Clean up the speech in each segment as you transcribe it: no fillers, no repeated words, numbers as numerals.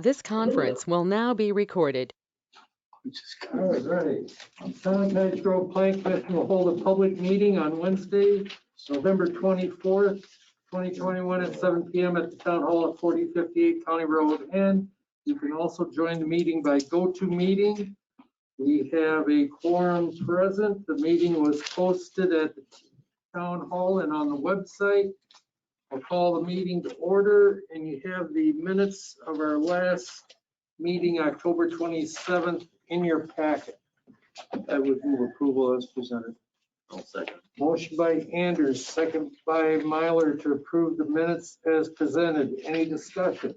This conference will now be recorded. All right. Untitled Grove Plank Commission will hold a public meeting on Wednesday, November 24th, 2021 at 7 p.m. at the Town Hall at 4058 County Road. And you can also join the meeting by GoToMeeting. We have a quorum present. The meeting was posted at the Town Hall and on the website. I'll call the meeting to order, and you have the minutes of our last meeting, October 27th, in your packet. I would move approval as presented. I'll second. Motion by Anders, second by Myler to approve the minutes as presented. Any discussion?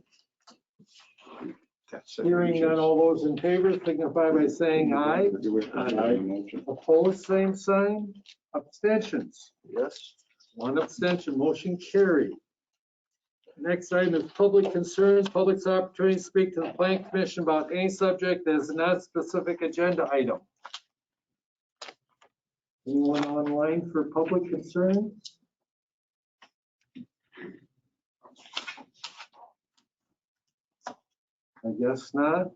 Hearing none, all those in favor signify by saying aye. Aye. Opposed, same sign. Abstentions? Yes. One abstention, motion carried. Next item is public concerns, public's opportunity to speak to the Plan Commission about any subject that is not a specific agenda item. Anyone online for public concern? I guess not.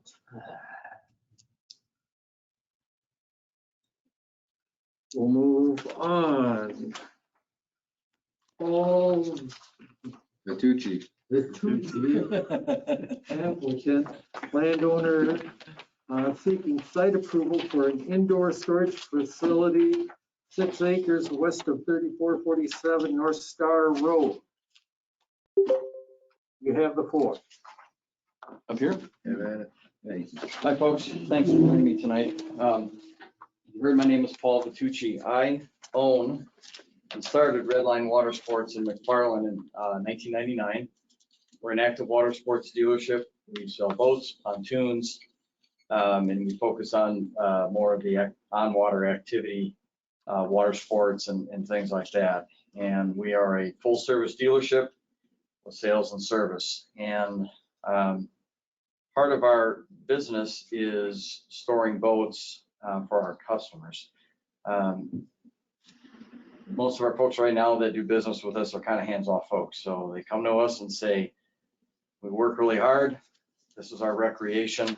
We'll move on. Paul Vitucci. Applicant, landowner, seeking site approval for an indoor storage facility, 6 acres west of 3447 North Star Road. You have the floor. Up here? Thanks. Hi, folks. Thanks for joining me tonight. You heard my name is Paul Vitucci. I own and started Redline Water Sports in McFarland in 1999. We're an active water sports dealership. We sell boats, pontoons, and we focus on more of the on-water activity, water sports and things like that. And we are a full-service dealership with sales and service. And part of our business is storing boats for our customers. Most of our folks right now that do business with us are kind of hands-off folks. So they come to us and say, we work really hard. This is our recreation.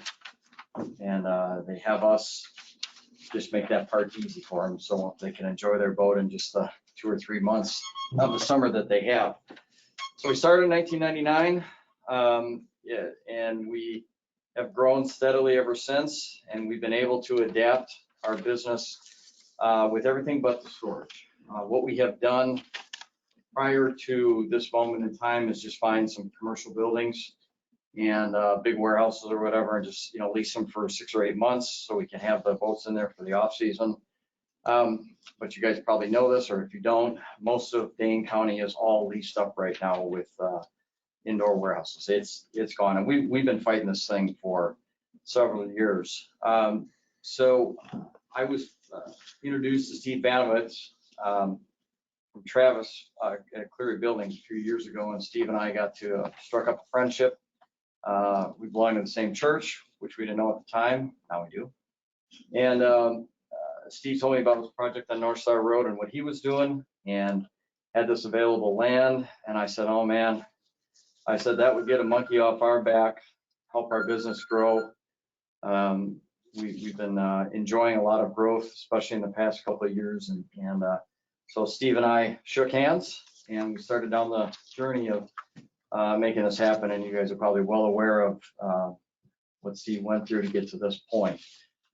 And they have us just make that part easy for them so they can enjoy their boat in just the 2 or 3 months of the summer that they have. So we started in 1999, and we have grown steadily ever since. And we've been able to adapt our business with everything but the storage. What we have done prior to this moment in time is just find some commercial buildings and big warehouses or whatever, and just lease them for 6 or 8 months so we can have the boats in there for the off season. But you guys probably know this, or if you don't, most of Dane County is all leased up right now with indoor warehouses. It's gone, and we've been fighting this thing for several years. So I was introduced to Steve Banowitz from Travis at Cleary Buildings a few years ago, and Steve and I got to struck up a friendship. We belong to the same church, which we didn't know at the time. Now we do. And Steve told me about this project on North Star Road and what he was doing, and had this available land. And I said, oh man, I said that would get a monkey off our back, help our business grow. We've been enjoying a lot of growth, especially in the past couple of years. And so Steve and I shook hands, and we started down the journey of making this happen. And you guys are probably well aware of what Steve went through to get to this point.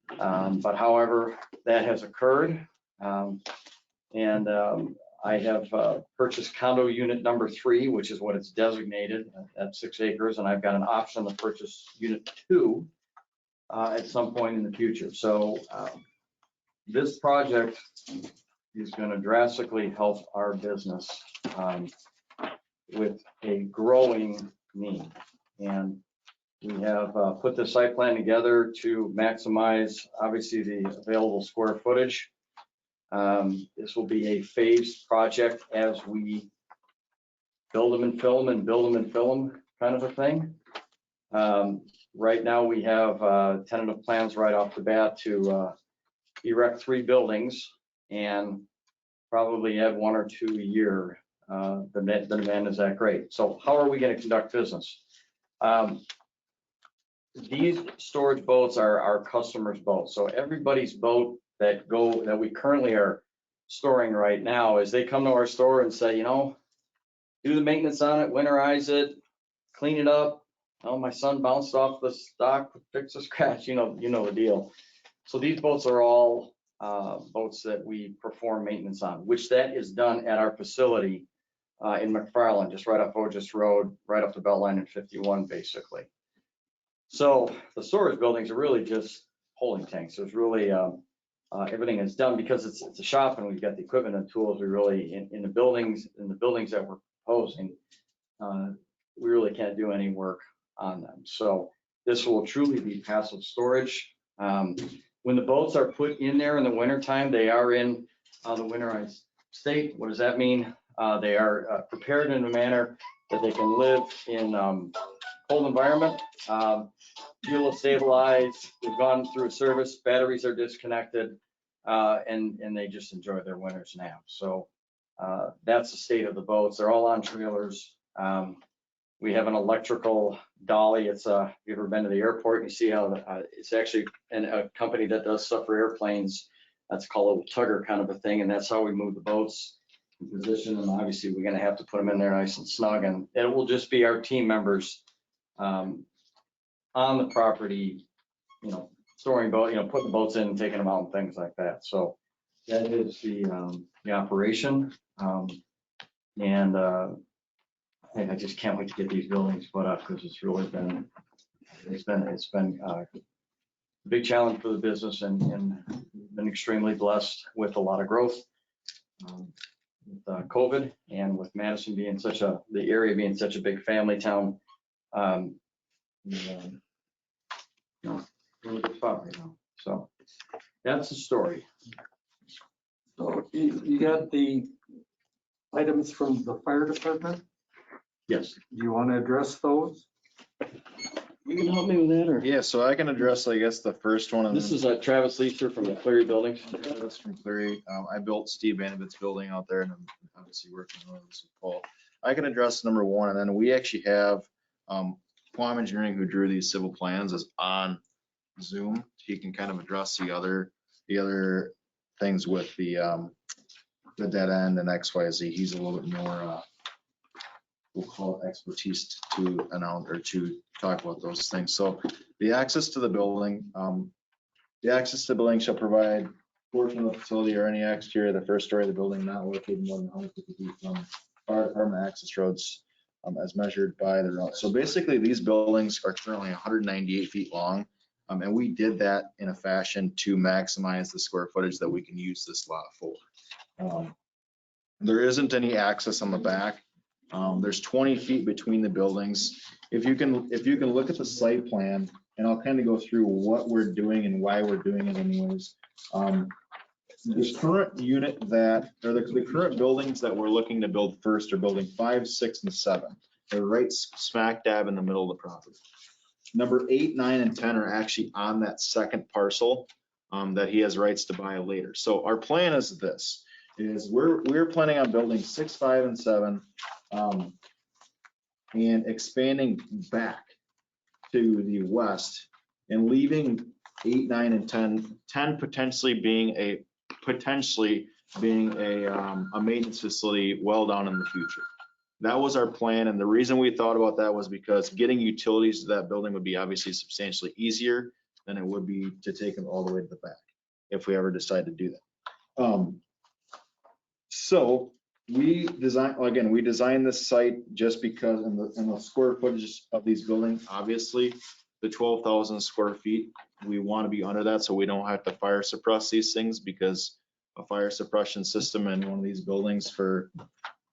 But however, that has occurred. I have purchased condo unit number 3, which is what it's designated at 6 acres. And I've got an option to purchase unit 2 at some point in the future. So this project is going to drastically help our business with a growing need. And we have put the site plan together to maximize, obviously, the available square footage. This will be a phased project as we build them and fill them and build them and fill them kind of a thing. Right now we have tentative plans right off the bat to erect 3 buildings and probably add 1 or 2 a year. The demand is that great. So how are we going to conduct business? these storage boats are our customers' boats. So everybody's boat that we currently are storing right now is they come to our store and say, do the maintenance on it, winterize it, clean it up. Oh, my son bounced off the dock, fix a scratch, you know the deal. So these boats are all boats that we perform maintenance on, which that is done at our facility in McFarland, just right off Otis Road, right up the Beltline in 51, basically. So the storage buildings are really just holding tanks. There's really everything is done because it's a shop and we've got the equipment and tools. We really in the buildings that we're proposing, we really can't do any work on them. So this will truly be passive storage. When the boats are put in there in the wintertime, they are in the winterized state. What does that mean? They are prepared in a manner that they can live in cold environment. Fuel is stabilized. We've gone through a service. Batteries are disconnected, and they just enjoy their winters now. So that's the state of the boats. They're all on trailers. We have an electrical dolly. It's if you've ever been to the airport, you see how it's actually a company that does stuff for airplanes. That's called a tugger kind of a thing, and that's how we move the boats in position. And obviously, we're going to have to put them in there nice and snug, and it will just be our team members on the property, storing boat, putting the boats in and taking them out and things like that. So that is the operation, and I just can't wait to get these buildings put up because it's really been a big challenge for the business and been extremely blessed with a lot of growth with COVID and with Madison being the area being such a big family town. We're in a good spot right now. So that's the story. So you got the items from the fire department? Yes. Do you want to address those? You can help me with that, or? Yeah, so I can address, I guess, the first one. This is Travis Leeser from the Cleary Buildings. That's from Cleary. I built Steve Vandevitt's building out there, and I'm obviously working on this with Paul. I can address number one, and then we actually have Quam Engineering, who drew these civil plans, is on Zoom. He can kind of address the other things with the dead end and XYZ. He's a little bit more we'll call it expertise to announce or to talk about those things. So the access to the building, shall provide portion of the facility or any exterior of the first story of the building not located more than 150 feet from fire department access roads as measured by the road. So basically these buildings are currently 198 feet long. And we did that in a fashion to maximize the square footage that we can use this lot for. There isn't any access on the back. There's 20 feet between the buildings. If you can look at the site plan, and I'll kind of go through what we're doing and why we're doing it anyways. The current unit the current buildings that we're looking to build first are building 5, 6, and 7. They're right smack dab in the middle of the property. Number 8, 9, and 10 are actually on that second parcel that he has rights to buy later. So our plan is this. We're planning on building 6, 5, and 7 and expanding back to the west and leaving 8, 9, and 10 potentially being a maintenance facility well down in the future. That was our plan, and the reason we thought about that was because getting utilities to that building would be obviously substantially easier than it would be to take them all the way to the back if we ever decide to do that. So we designed this site just because in the square footage of these buildings, obviously the 12,000 square feet, we want to be under that so we don't have to fire suppress these things, because a fire suppression system in one of these buildings for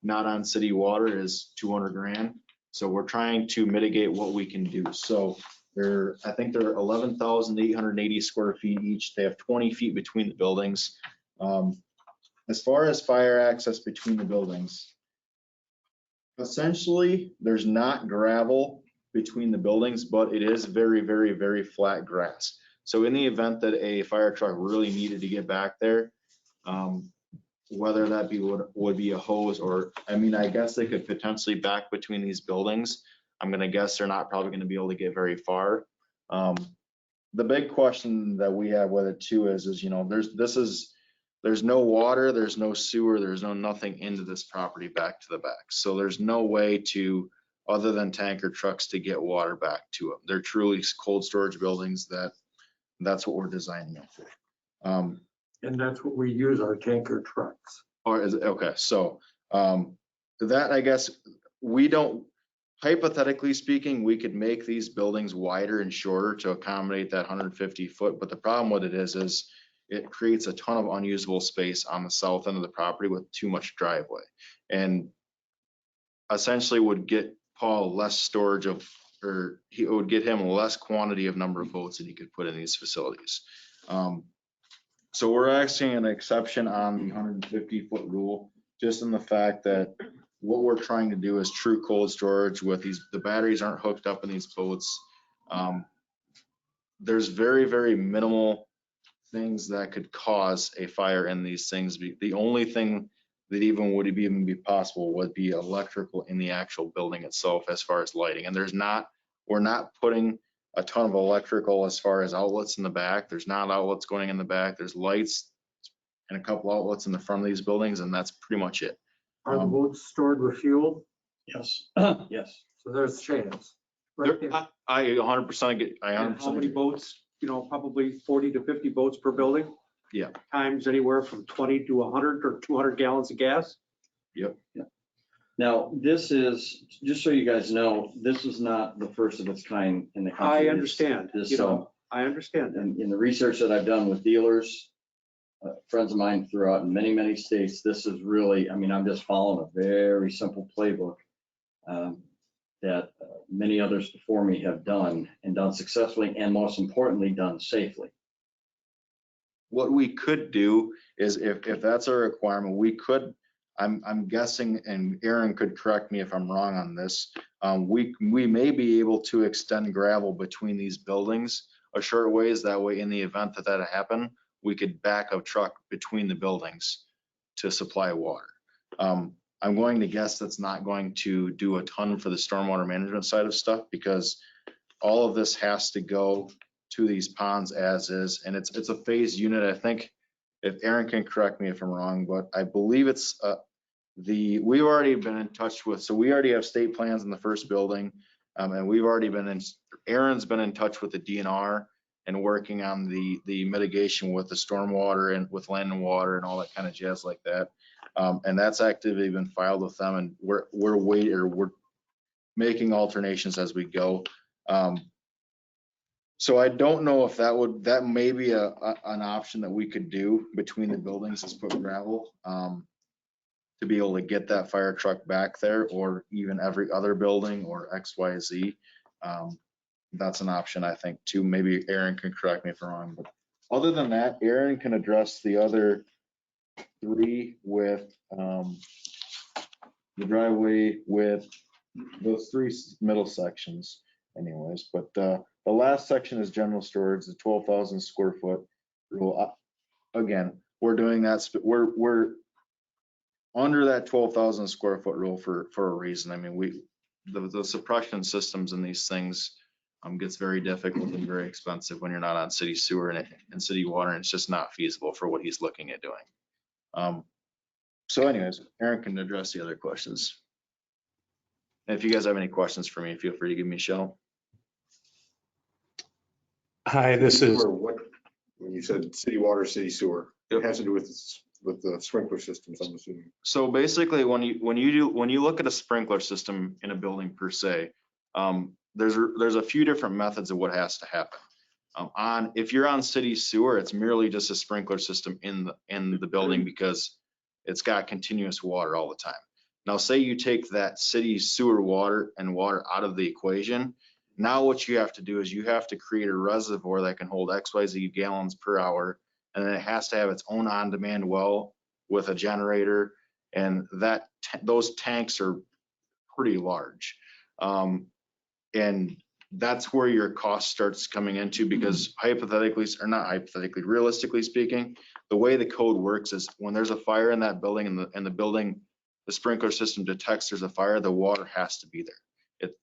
not on city water is 200 grand. So we're trying to mitigate what we can do. So I think they're 11,880 square feet each. They have 20 feet between the buildings. As far as fire access between the buildings, essentially there's not gravel between the buildings, but it is very, very, very flat grass. So in the event that a fire truck really needed to get back there, whether that would be a hose or, I guess they could potentially back between these buildings. I'm going to guess they're not probably going to be able to get very far. The big question that we have with it too is, you know, there's no water, there's no sewer, there's no nothing into this property back to the back. So there's no way to, other than tanker trucks, to get water back to them. They're truly cold storage buildings that's what we're designing them for. And that's what we use our tanker trucks. Or is it, okay, so that, I guess, we don't, hypothetically speaking, we could make these buildings wider and shorter to accommodate that 150 foot, but the problem with it is it creates a ton of unusable space on the south end of the property with too much driveway. And essentially would get Paul less storage of, or it would get him less quantity of number of boats that he could put in these facilities. So we're asking an exception on the 150 foot rule, just in the fact that what we're trying to do is true cold storage with these, the batteries aren't hooked up in these boats. There's very, very minimal things that could cause a fire in these things. The only thing that even would even be possible would be electrical in the actual building itself as far as lighting. And we're not putting a ton of electrical as far as outlets in the back. There's not outlets going in the back. There's lights and a couple outlets in the front of these buildings, and that's pretty much it. Are the boats stored with fuel? Yes. Yes. So there's a chance. Right there. I 100% get, I And how many 100%. boats? You know, probably 40 to 50 boats per building? Yeah. Times anywhere from 20 to 100 or 200 gallons of gas? Yep. Now, this is, just so you guys know, this is not the first of its kind in the country. I understand, This, you know, I understand that. and in the research that I've done with dealers, friends of mine throughout in many, many states, this is really, I mean, I'm just following a very simple playbook that many others before me have done and done successfully, and most importantly, done safely. What we could do is if that's a requirement, we could, I'm guessing, and Aaron could correct me if I'm wrong on this, we may be able to extend gravel between these buildings a short ways. That way, in the event that happened, we could back a truck between the buildings to supply water. I'm going to guess that's not going to do a ton for the stormwater management side of stuff, because all of this has to go to these ponds as is, and it's a phased unit. I think, if Aaron can correct me if I'm wrong, but I believe it's we've already been in touch with, so we already have state plans in the first building, and we've already been in, Aaron's been in touch with the DNR and working on the mitigation with the stormwater and with land and water and all that kind of jazz like that. And that's actively been filed with them, and we're making alternations as we go. So I don't know if that may be an option that we could do between the buildings, is put gravel to be able to get that fire truck back there, or even every other building, or XYZ. That's an option, I think, too. Maybe Aaron can correct me if I'm wrong, but other than that, Aaron can address the other three with the driveway, with those three middle sections anyways. But the last section is general storage, the 12,000 square foot rule. Again, we're doing that, we're under that 12,000 square foot rule for a reason. I mean, the suppression systems in these things gets very difficult and very expensive when you're not on city sewer and city water, and it's just not feasible for what he's looking at doing. So anyways, Aaron can address the other questions. And if you guys have any questions for me, feel free to give me a shout. Hi, this is, What, when you said city water, city sewer, it has to do with the sprinkler systems, I'm assuming. So basically, when you look at a sprinkler system in a building per se, there's a few different methods of what has to happen. If you're on city sewer, it's merely just a sprinkler system in the building, because it's got continuous water all the time. Now, say you take that city sewer water and water out of the equation. Now what you have to do is you have to create a reservoir that can hold XYZ gallons per hour, and then it has to have its own on-demand well with a generator, and those tanks are pretty large. And that's where your cost starts coming into, because realistically speaking, the way the code works is when there's a fire in that building and the building, the sprinkler system detects there's a fire, the water has to be there. It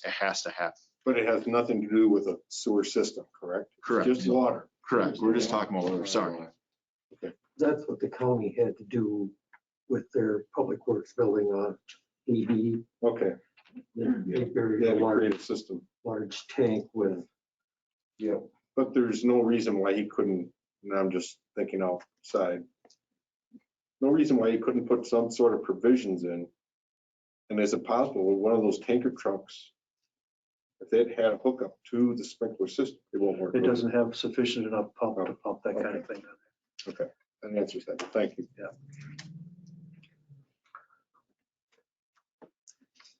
has to happen. But it has nothing to do with a sewer system, correct? Correct. Just water. Correct. We're just talking about water. Sorry. That's what the county had to do with their public works building on ED. Okay, They buried they a had to create large, a system. large tank with, Yeah, but there's no reason why he couldn't, and I'm just thinking outside. No reason why he couldn't put some sort of provisions in. And is it possible with one of those tanker trucks, if they'd had a hookup to the sprinkler system, it won't work? It doesn't have sufficient enough pump to pump that kind of thing. Okay, that answers that. Thank you.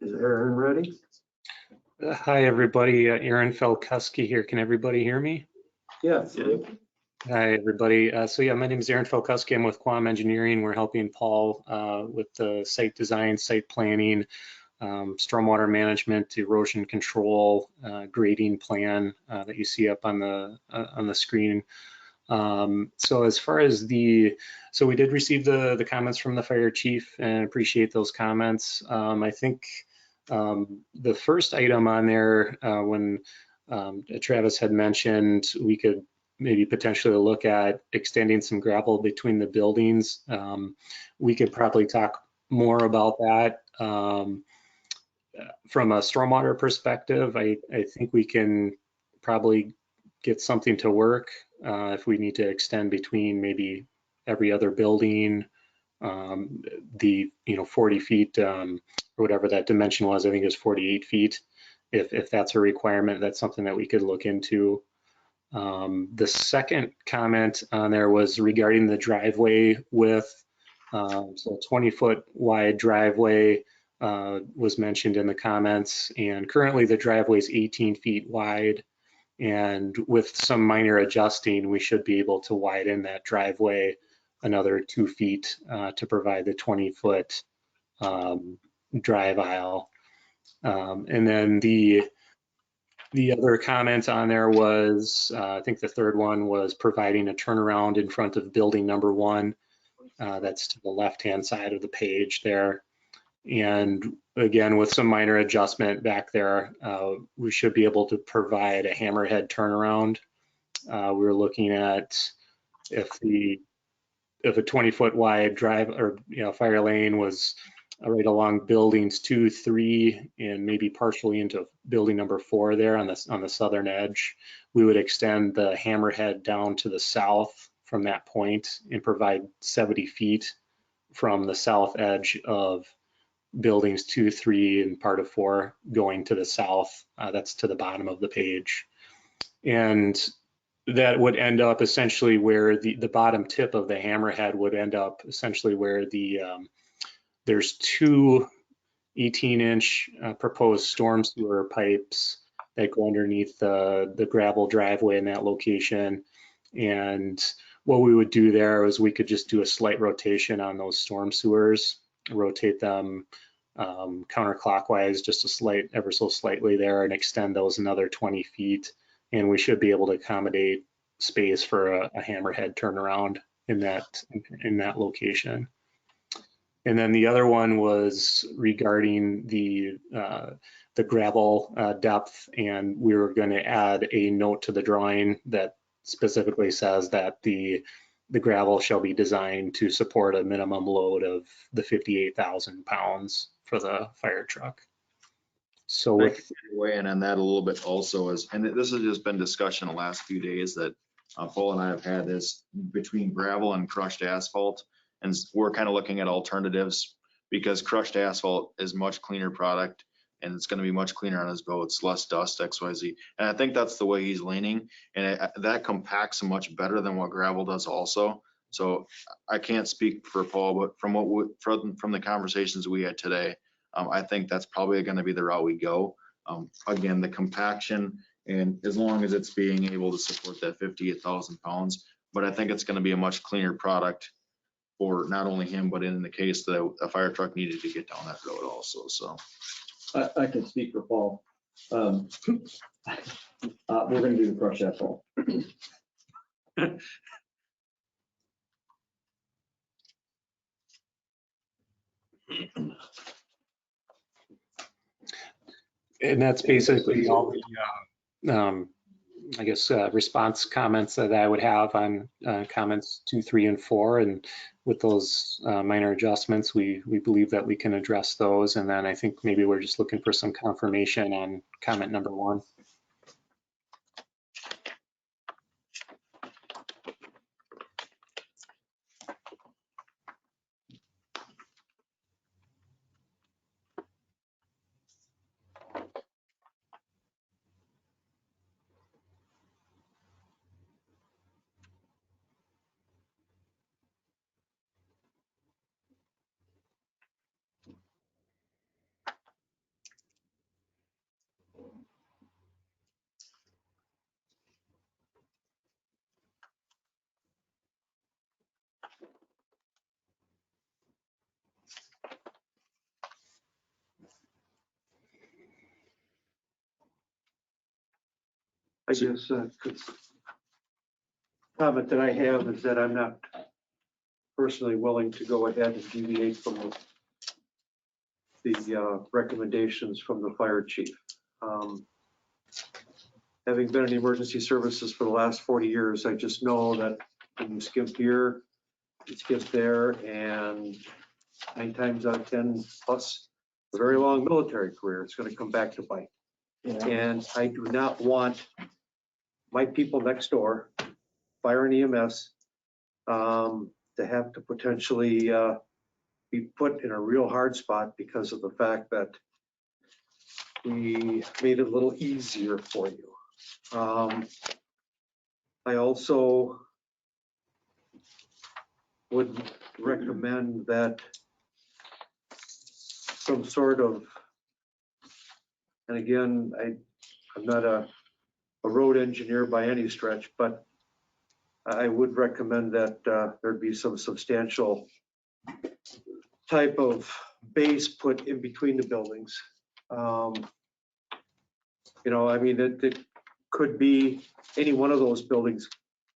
is Aaron ready? Hi, everybody. Aaron Felkuski here. Can everybody hear me? Yes. Hi, everybody. So yeah, my name is Aaron Felkuski. I'm with Quam Engineering. We're helping Paul with the site design, site planning, stormwater management, erosion control, grading plan that you see up on the screen. So as far as so we did receive the comments from the fire chief and appreciate those comments. I think the first item on there, when Travis had mentioned we could maybe potentially look at extending some gravel between the buildings. We could probably talk more about that. From a stormwater perspective, I think we can probably get something to work if we need to extend between maybe every other building, the 40 feet or whatever that dimension was. I think it was 48 feet. If that's a requirement, that's something that we could look into. The second comment on there was regarding the driveway width. So 20-foot wide driveway was mentioned in the comments, and currently the driveway is 18 feet wide. And with some minor adjusting, we should be able to widen that driveway another 2 feet to provide the 20-foot drive aisle. And then the other comment on there was, I think the third one was providing a turnaround in front of building number 1. That's to the left-hand side of the page there. And again, with some minor adjustment back there, we should be able to provide a hammerhead turnaround. We were looking at if a 20-foot wide drive or fire lane was right along buildings 2, 3, and maybe partially into building number 4 there on the southern edge, we would extend the hammerhead down to the south from that point and provide 70 feet from the south edge of buildings 2, 3, and part of 4 going to the south. That's to the bottom of the page. And that would end up essentially where the bottom tip of the hammerhead would end up essentially where there's 2 18-inch proposed storm sewer pipes that go underneath the gravel driveway in that location. And what we would do there is we could just do a slight rotation on those storm sewers, rotate them counterclockwise, just a slight, ever so slightly there, and extend those another 20 feet. And we should be able to accommodate space for a hammerhead turnaround in that location. And then the other one was regarding the gravel depth, and we were going to add a note to the drawing that specifically says that the gravel shall be designed to support a minimum load of the 58,000 pounds for the fire truck. So with Weigh in on that a little bit also is, and this has just been discussion the last few days that Paul and I have had, is between gravel and crushed asphalt. And we're kind of looking at alternatives because crushed asphalt is much cleaner product and it's going to be much cleaner on his boats, less dust, XYZ. And I think that's the way he's leaning. And that compacts much better than what gravel does also. So I can't speak for Paul, but from the conversations we had today, I think that's probably going to be the route we go. Again, the compaction, and as long as it's being able to support that 58,000 pounds, but I think it's going to be a much cleaner product for not only him, but in the case that a fire truck needed to get down that road also. So I can speak for Paul. We're going to do the crushed asphalt. And that's basically all the, I guess, response comments that I would have on comments 2, 3, and 4. And with those minor adjustments, we believe that we can address those. And then I think maybe we're just looking for some confirmation on comment number 1. I guess, comment that I have is that I'm not personally willing to go ahead and deviate from the recommendations from the fire chief. Having been in emergency services for the last 40 years, I just know that when you skip here, you skip there, and 9 times out of 10 plus a very long military career, it's going to come back to bite. And I do not want my people next door, fire and EMS, to have to potentially be put in a real hard spot because of the fact that we made it a little easier for you. I also would recommend that some sort of, and again, I'm not a road engineer by any stretch, but I would recommend that there'd be some substantial type of base put in between the buildings. You know, I mean, it could be, any one of those buildings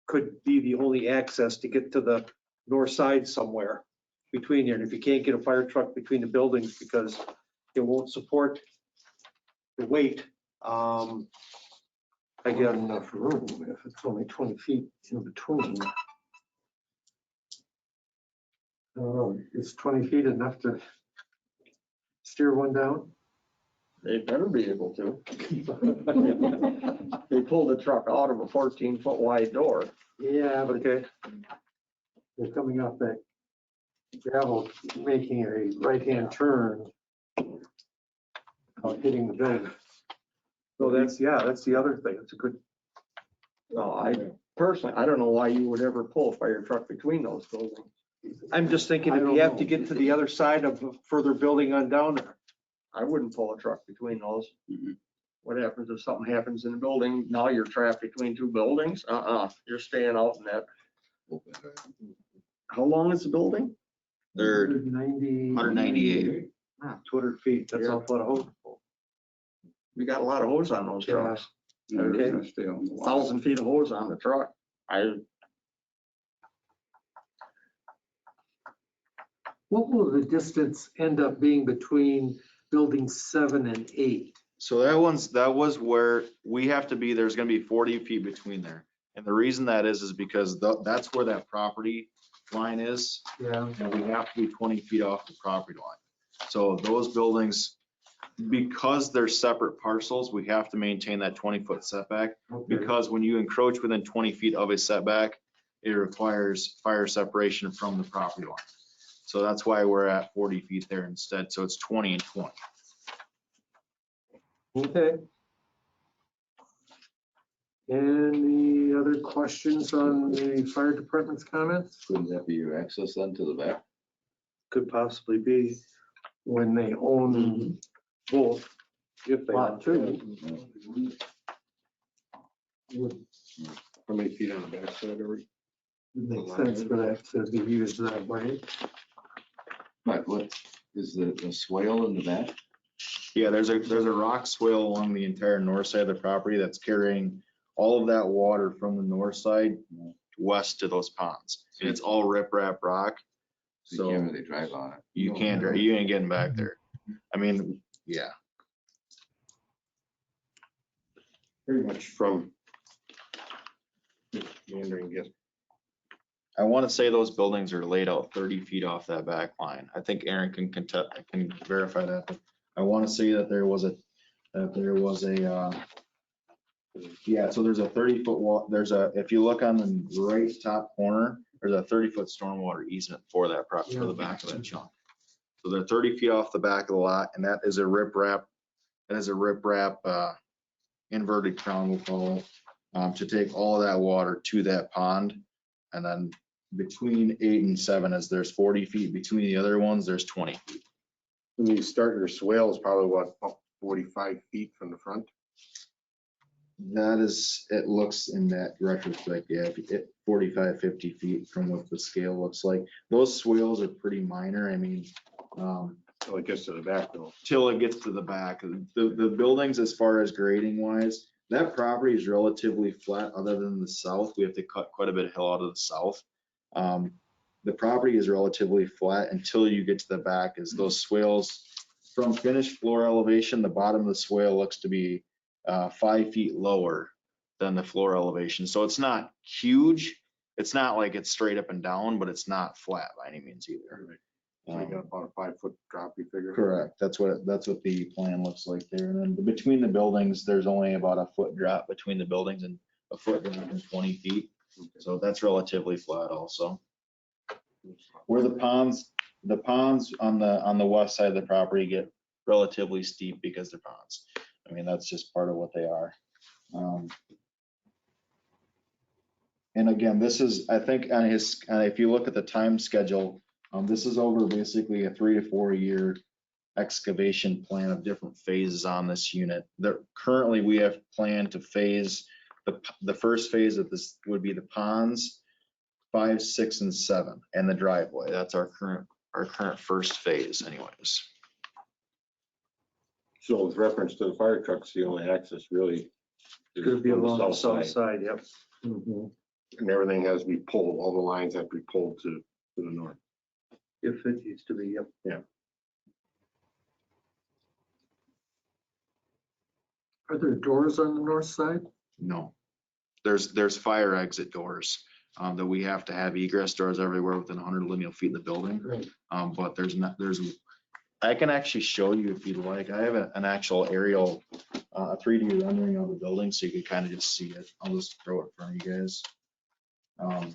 could be the only access to get to the north side somewhere between here. And if you can't get a fire truck between the buildings because it won't support the weight, again, enough room if it's only 20 feet in between. Is 20 feet enough to steer one down? They better be able to. They pulled the truck out of a 14-foot wide door. Yeah, but they're coming off that gravel, making a right-hand turn, hitting the building. So that's the other thing. It's a good. No, I personally, I don't know why you would ever pull a fire truck between those buildings. I'm just thinking if you have to get to the other side of a further building on down there. I wouldn't pull a truck between those. What happens if something happens in the building? Now you're trapped between 2 buildings? You're staying out in that. How long is the building? They're 190. 198. 200 feet. That's Yeah. awful lot of hose. We got a lot of hose on those Yeah. trucks. Okay. 1,000 feet of hose on the truck. What will the distance end up being between buildings 7 and 8? So that was where we have to be, there's gonna be 40 feet between there. And the reason that is because that's where that property line is. Yeah. And we have to be 20 feet off the property line. So those buildings, because they're separate parcels, we have to maintain that 20-foot setback. Okay. Because when you encroach within 20 feet of a setback, it requires fire separation from the property line. So that's why we're at 40 feet there instead. So it's 20 and 20. Okay. Any other questions on the fire department's comments? Couldn't that be your access then to the back? Could possibly be when they own both, if they want to. Would How many feet on the backside are we? make sense for that to be used that way. But what is the swale in the back? Yeah, there's a rock swale along the entire north side of the property that's carrying all of that water from the north side west to those ponds. And it's all riprap rock. So you can't really drive on it. You can't drive, you ain't getting back there. I mean, yeah. pretty much from meandering, yes. I want to say those buildings are laid out 30 feet off that back line. I think Aaron can verify that. But I want to say that there was a, yeah, so there's a 30-foot wall. If you look on the right top corner, there's a 30-foot stormwater easement for that property, for the back of that chunk. So they're 30 feet off the back of the lot, and that is a riprap. That is a riprap inverted crown, we'll call it, to take all of that water to that pond. And then between 8 and 7, as there's 40 feet. Between the other ones, there's 20 feet. When you start your swale, is probably what, up 45 feet from the front? That is, it looks in that retrospect, yeah, 45, 50 feet from what the scale looks like. Those swales are pretty minor. I mean, Till it gets to the back though. till it gets to the back. The buildings, as far as grading wise, that property is relatively flat other than the south. We have to cut quite a bit of hill out of the south. The property is relatively flat until you get to the back, as those swales from finished floor elevation, the bottom of the swale looks to be 5 feet lower than the floor elevation. So it's not huge. It's not like it's straight up and down, but it's not flat by any means either. So you got about a 5-foot drop, you figure? Correct. That's what the plan looks like there. And then between the buildings, there's only about a foot drop between the buildings and a foot drop in 20 feet. So that's relatively flat also. Where the ponds on the west side of the property get relatively steep because they're ponds. I mean, that's just part of what they are. And again, this is, I think, if you look at the time schedule, this is over basically a 3 to 4 year excavation plan of different phases on this unit. Currently, we have planned to phase the first phase of this would be the ponds, 5, 6, and 7, and the driveway. That's our current first phase, anyways. So with reference to the fire trucks, the only access really is Could be from along the south side, yep. And everything has to be pulled, all the lines have to be pulled to the north. If it needs to be, yep. Yeah. Are there doors on the north side? No, there's fire exit doors that we have to have egress doors everywhere within 100 lineal feet of the building. Right. But I can actually show you if you'd like. I have an actual aerial, 3D rendering of the building, so you can kind of just see it. I'll just throw it in front of you guys.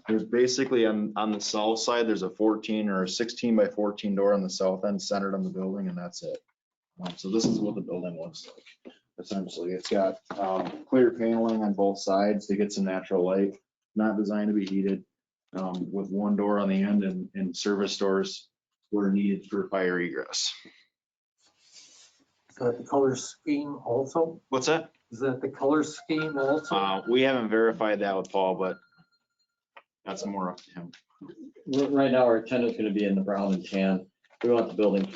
There's basically on the south side, there's a 14 or a 16 by 14 door on the south end centered on the building, and that's it. So this is what the building looks like. Essentially, it's got clear paneling on both sides to get some natural light. Not designed to be heated, with one door on the end and service doors where needed for fire egress. Is that the color scheme also? What's that? Is that the color scheme also? We haven't verified that with Paul, but that's more up to him. Right now, our tenant's gonna be in the brown and tan. We want the building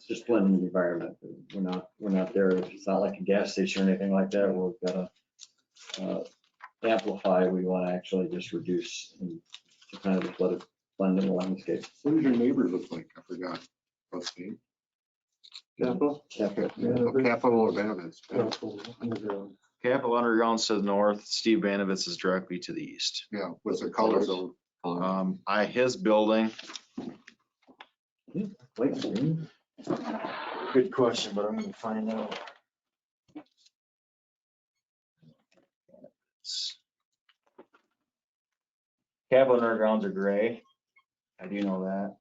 just blend in the environment. We're not there. It's not like a gas station or anything like that. We've got to amplify. We want to actually just reduce and to kind of let it blend in the landscape. What does your neighbor look like? I forgot. What's the name? Capital? Capital or Benevitz? Capital Underground's to the north, Steve Banovitz is directly to the east. Yeah, what's the color zone? His building. Good question, but I'm gonna find out. Capital Undergrounds are gray. I do know that.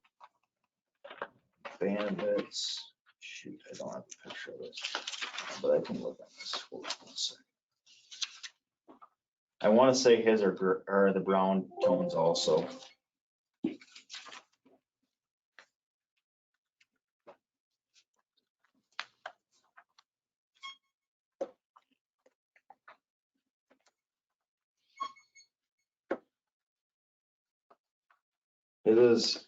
Banovitz, shoot, I don't have a picture of it, but I can look at this. Hold on one second. I want to say his are the brown tones also. It is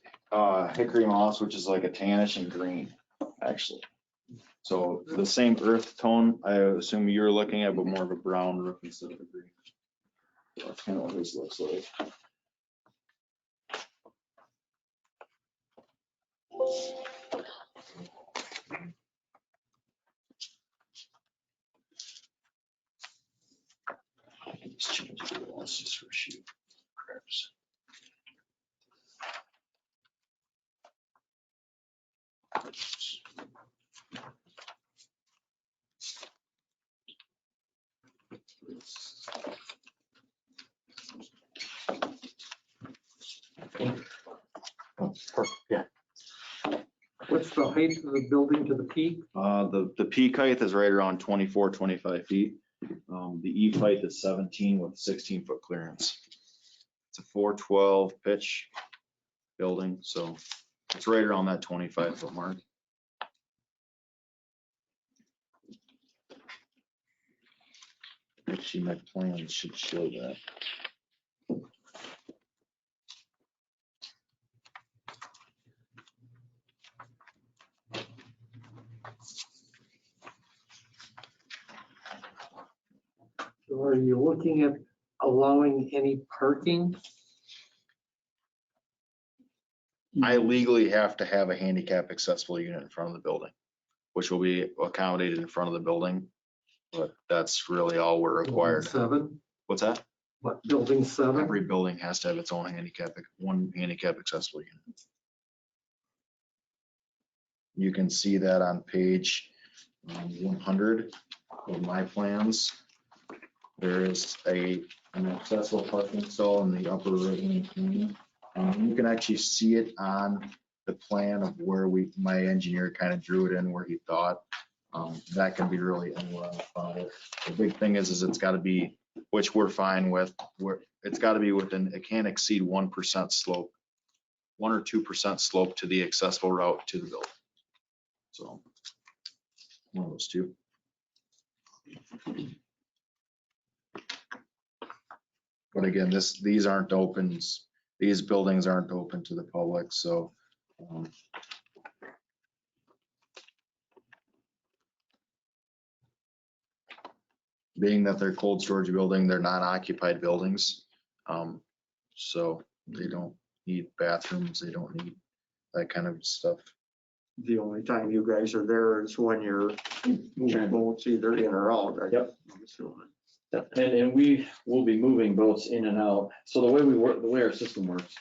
hickory moss, which is like a tannish and green, actually. So the same earth tone, I assume you're looking at, but more of a brown roof instead of a green. So that's kind of what his looks like. That's just for sheet crabs. Yeah. What's the height of the building to the peak? The peak height is right around 24, 25 feet. The eve height is 17 with 16-foot clearance. It's a 412 pitch building, so it's right around that 25-foot mark. Actually, my plans should show that. So are you looking at allowing any parking? I legally have to have a handicap accessible unit in front of the building, which will be accommodated in front of the building. But that's really all we're required. 7? What's that? What, building 7? Every building has to have its own one handicap accessible unit. You can see that on page 100 of my plans. There is an accessible parking stall in the upper right-hand corner. You can actually see it on the plan of where my engineer kind of drew it in where he thought. That can be really anywhere on the file. The big thing is it's got to be, which we're fine with, where it's got to be within, it can't exceed 1% slope, 1 or 2% slope to the accessible route to the building. So one of those two. But again, these aren't open, these buildings aren't open to the public, so. Being that they're cold storage building, they're not occupied buildings. So they don't need bathrooms, they don't need that kind of stuff. The only time you guys are there is when you're moving boats either in or out, right? Yep. I'm assuming. And we will be moving boats in and out. So the way we work, the way our system works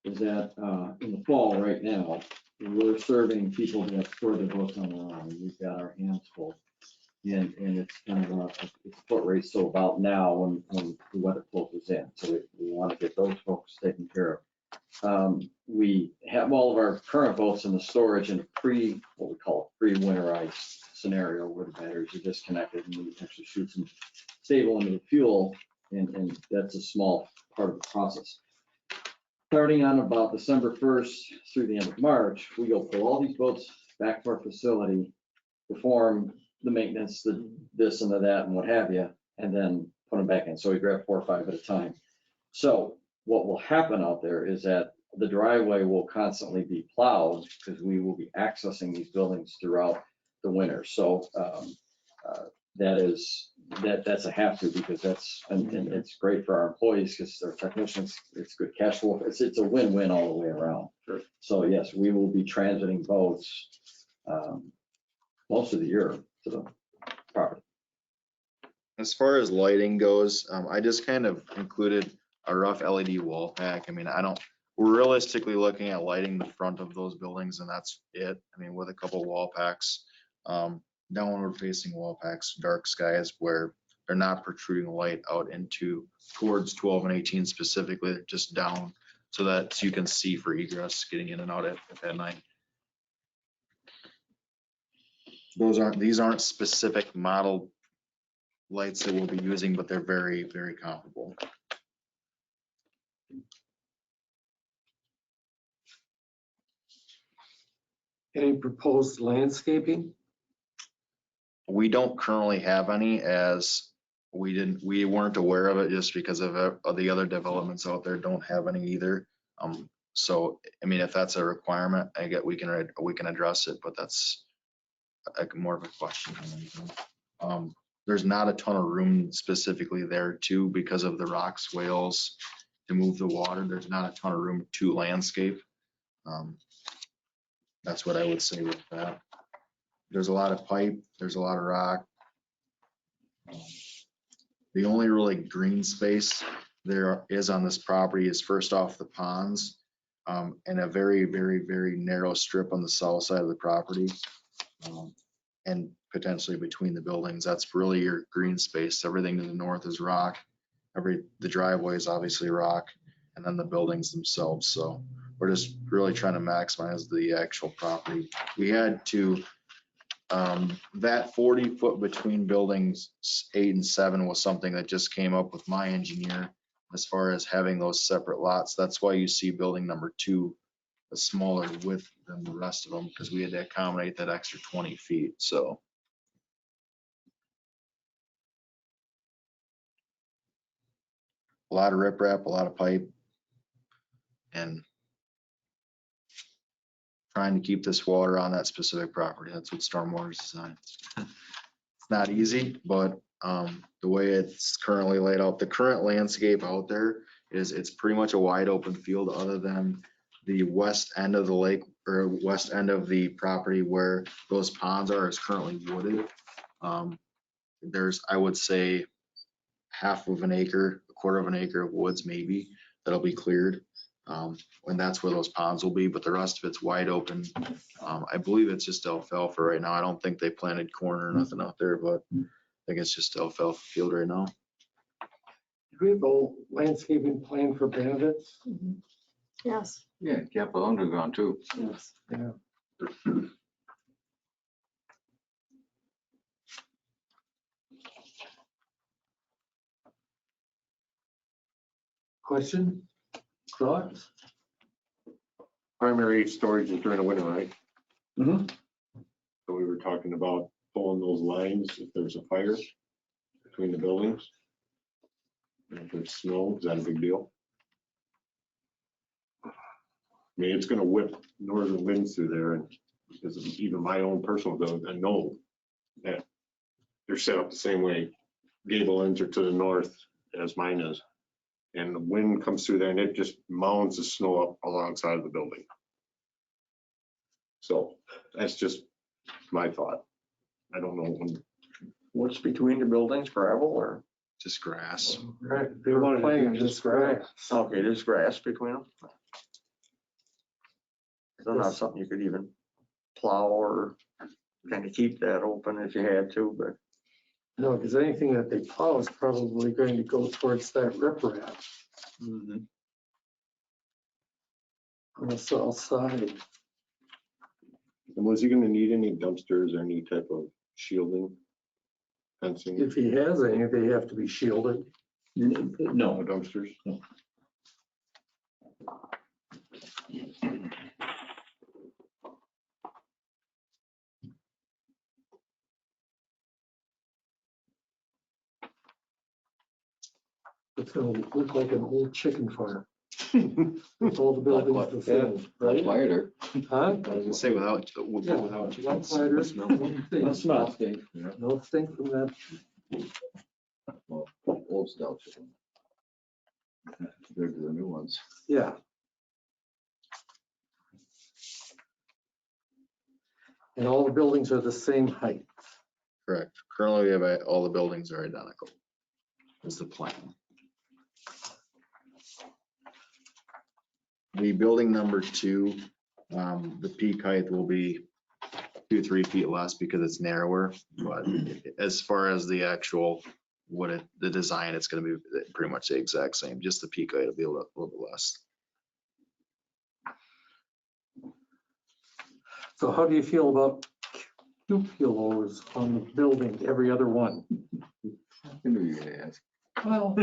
is that in the fall right now, we're serving people that store their boats on their own. We've got our hands full. And it's kind of it's a foot race, so about now when the weather closes in. So we want to get those folks taken care of. We have all of our current boats in the storage in a what we call a pre-winterized scenario where the batteries are disconnected and we actually shoot some stable into the fuel, and that's a small part of the process. Starting on about December 1st through the end of March, we go pull all these boats back to our facility, perform the maintenance, the this and the that and what have you, and then put them back in. So we grab 4 or 5 at a time. So what will happen out there is that the driveway will constantly be plowed because we will be accessing these buildings throughout the winter. So that's a have to, because that's, and it's great for our employees because they're technicians. It's good cash flow. It's a win-win all the way around. Sure. So yes, we will be transiting boats most of the year to the property. As far as lighting goes, I just kind of included a rough LED wall pack. I mean, we're realistically looking at lighting the front of those buildings and that's it. I mean, with a couple wall packs, downward facing wall packs, dark skies where they're not protruding light out towards 12 and 18 specifically, just down so that you can see for egress getting in and out at night. These aren't specific model lights that we'll be using, but they're very, very comparable. Any proposed landscaping? We don't currently have any, as we weren't aware of it just because of the other developments out there don't have any either. So, I mean, if that's a requirement, I get we can address it, but that's more of a question than anything. There's not a ton of room specifically there too, because of the rock swales to move the water. There's not a ton of room to landscape. That's what I would say with that. There's a lot of pipe, there's a lot of rock. The only really green space there is on this property is first off the ponds, and a very, very, very narrow strip on the south side of the property. And potentially between the buildings, that's really your green space. Everything to the north is rock. The driveway is obviously rock, and then the buildings themselves. So we're just really trying to maximize the actual property. We had to, that 40-foot between buildings 8 and 7 was something that just came up with my engineer as far as having those separate lots. That's why you see building number 2 a smaller width than the rest of them, because we had to accommodate that extra 20 feet. So a lot of riprap, a lot of pipe, and trying to keep this water on that specific property. That's what stormwater is designed. It's not easy, but the way it's currently laid out, the current landscape out there is it's pretty much a wide open field other than the west end of the lake or west end of the property where those ponds are is currently wooded. There's, I would say, half of an acre, a quarter of an acre of woods maybe that'll be cleared. And that's where those ponds will be, but the rest of it's wide open. I believe it's just alfalfa right now. I don't think they planted corn or nothing out there, but I think it's just alfalfa field right now. Do we have a landscaping plan for Benedict's? Yes. Yeah, Capital Underground too. Yes. Yeah. Question? Thoughts? Primary storage is during the winter, right? Mhm. So we were talking about pulling those lines if there's a fire between the buildings. And if there's snow, is that a big deal? I mean, it's gonna whip northern winds through there, and because of even my own personal building, I know that they're set up the same way. Gable ends are to the north as mine is. And the wind comes through there and it just mounds the snow up alongside of the building. So that's just my thought. I don't know when. What's between the buildings, gravel or? Just grass. Right, they were playing this grass. Okay, there's grass between them. So not something you could even plow or kind of keep that open if you had to, but. No, because anything that they plow is probably going to go towards that riprap on the south side. And was he gonna need any dumpsters or any type of shielding? Fencing? If he has any, they have to be shielded. No No. dumpsters? It's gonna look like an old chicken farm. With all the buildings the same, right? Quieter. Huh? I was gonna say without Yeah, without one cider, No smell. no stink from that. Well, old style chicken. Compared to the new ones. Yeah. And all the buildings are the same height. Correct. Currently, we have all the buildings are identical. Is the plan. The building number 2, the peak height will be 2-3 feet less because it's narrower. But as far as the actual the design, it's going to be pretty much the exact same. Just the peak height will be a little bit less. So how do you feel about cupolas on the building, every other one? I knew you were gonna ask. Well,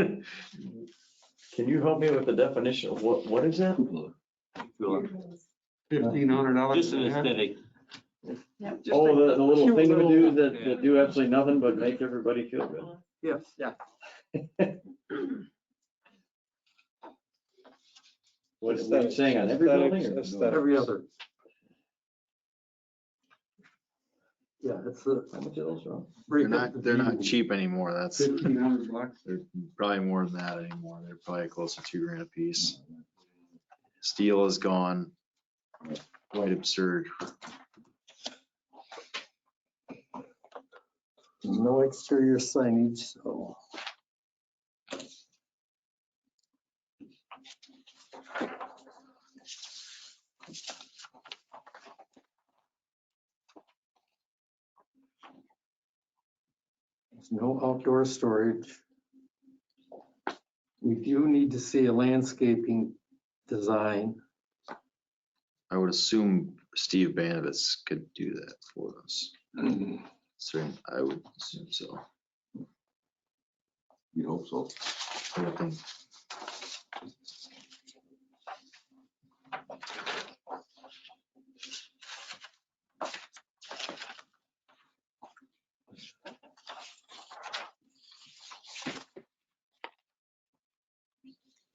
Can you help me with the definition of what is that? $1,500. Just an aesthetic. Yep. Oh, the little cute little- thingamadoos that do absolutely nothing but make everybody feel good. yes. What are you saying, on every building? or- Every other. Yeah, it's a. How much are those, Ron? They're not cheap anymore. That's $1,500. they're probably more than that anymore. They're probably close to $2,000 a piece. Steel is gone. Quite absurd. No exterior signage, so. no outdoor storage. We do need to see a landscaping design. I would assume Steve Banovitz could do that for us. Certainly, I would assume so. You hope so. I would think.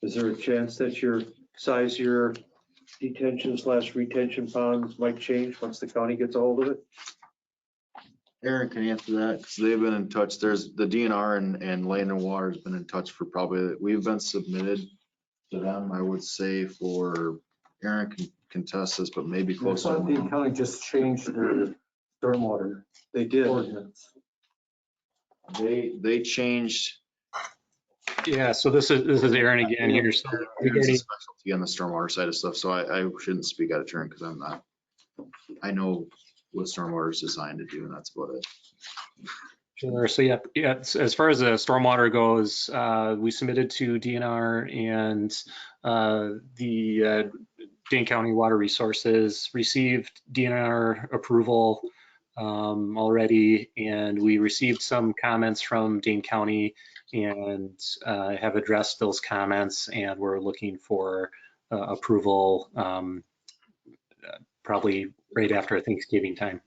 Is there a chance that your size of your detention/retention ponds might change once the county gets a hold of it? Aaron can answer that because they've been in touch. There's the DNR and Land and Water has been in touch for probably, we've been submitted to them, I would say, for Aaron can contest this, but maybe I close to thought the county just changed their stormwater They did. ordinance. They changed. Yeah, so this is Aaron again here. So Aaron's a regarding, specialty on the stormwater side of stuff, so I shouldn't speak out of turn because I'm not. I know what stormwater is designed to do, and that's about it. sure, so yeah, as far as the stormwater goes, we submitted to DNR and the Dane County Water Resources received DNR approval already, and we received some comments from Dane County and have addressed those comments, and we're looking for approval probably right after Thanksgiving time.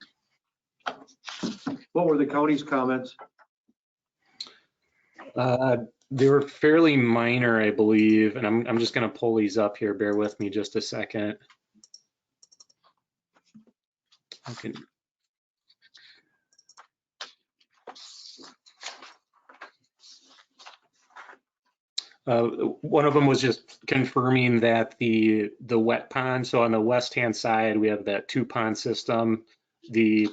What were the county's comments? They were fairly minor, I believe, and I'm just going to pull these up here. Bear with me just a second. I can. One of them was just confirming that the wet pond, so on the west-hand side, we have that 2-pond system. The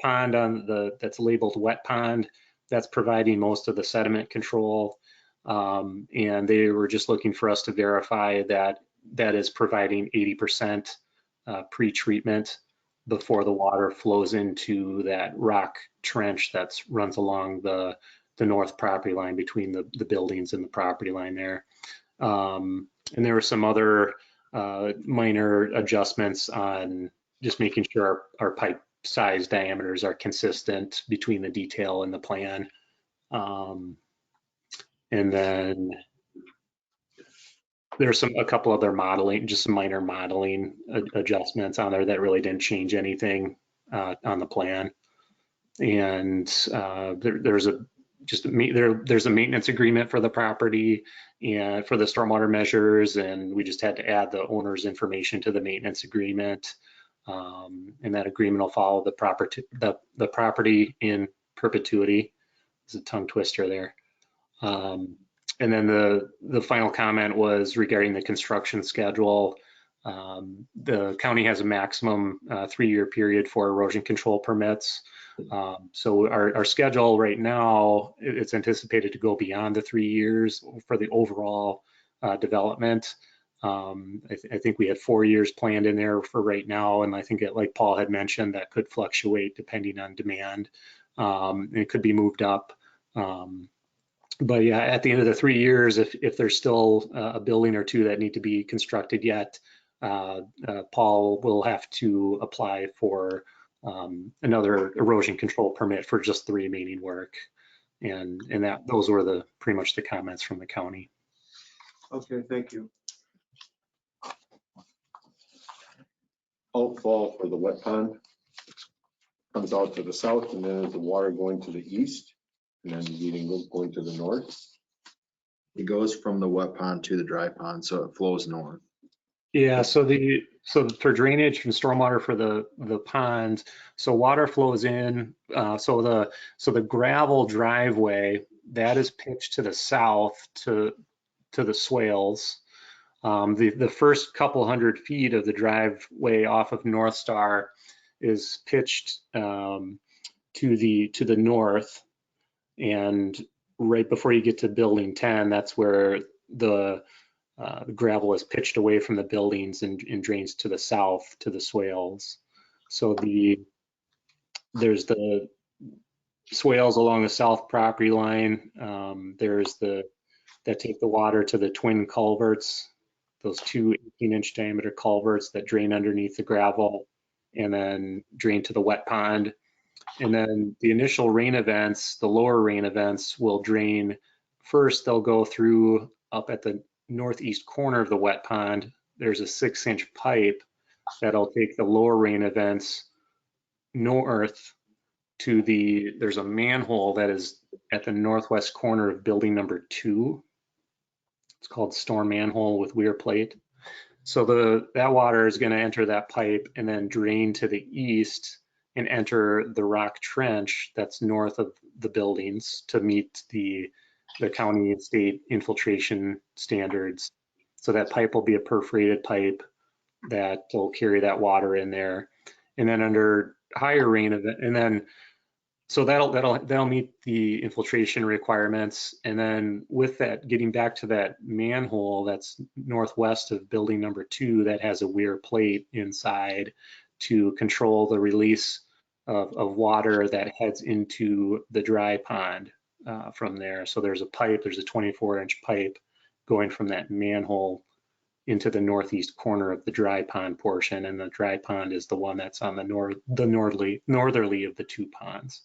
pond on that's labeled wet pond, that's providing most of the sediment control. And they were just looking for us to verify that that is providing 80% pre-treatment before the water flows into that rock trench that runs along the north property line between the buildings and the property line there. And there were some other minor adjustments on just making sure our pipe size diameters are consistent between the detail and the plan. And then there's a couple other modeling, just some minor modeling adjustments on there that really didn't change anything on the plan. And there's a maintenance agreement for the property and for the stormwater measures, and we just had to add the owner's information to the maintenance agreement. And that agreement will follow the property in perpetuity. There's a tongue twister there. And then the final comment was regarding the construction schedule. The county has a maximum 3-year period for erosion control permits. So our schedule right now, it's anticipated to go beyond the 3 years for the overall development. I think we had 4 years planned in there for right now, and I think like Paul had mentioned, that could fluctuate depending on demand. It could be moved up. But yeah, at the end of the 3 years, if there's still a building or two that need to be constructed yet, Paul will have to apply for another erosion control permit for just the remaining work. And those were pretty much the comments from the county. Okay, thank you. Outfall for the wet pond comes out to the south, and then is the water going to the east and then leading going to the north? It goes from the wet pond to the dry pond, so it flows north. Yeah, so for drainage from stormwater for the pond, so water flows in. So the gravel driveway that is pitched to the south to the swales. The first couple 100 feet of the driveway off of North Star is pitched to the north, and right before you get to building 10, that's where the gravel is pitched away from the buildings and drains to the south to the swales. So there's the swales along the south property line. There's that take the water to the twin culverts, those two 18-inch diameter culverts that drain underneath the gravel and then drain to the wet pond. And then the initial rain events, the lower rain events, will drain. First, they'll go through up at the northeast corner of the wet pond. There's a 6-inch pipe that'll take the lower rain events north to there's a manhole that is at the northwest corner of building number 2. It's called storm manhole with weir plate. So that water is going to enter that pipe and then drain to the east and enter the rock trench that's north of the buildings to meet the county and state infiltration standards. So that pipe will be a perforated pipe that will carry that water in there. And then under higher rain event, and then so that'll meet the infiltration requirements. And then with that, getting back to that manhole that's northwest of building number 2 that has a weir plate inside to control the release of water that heads into the dry pond from there. So there's a 24-inch pipe going from that manhole into the northeast corner of the dry pond portion, and the dry pond is the one that's on the northerly of the 2 ponds.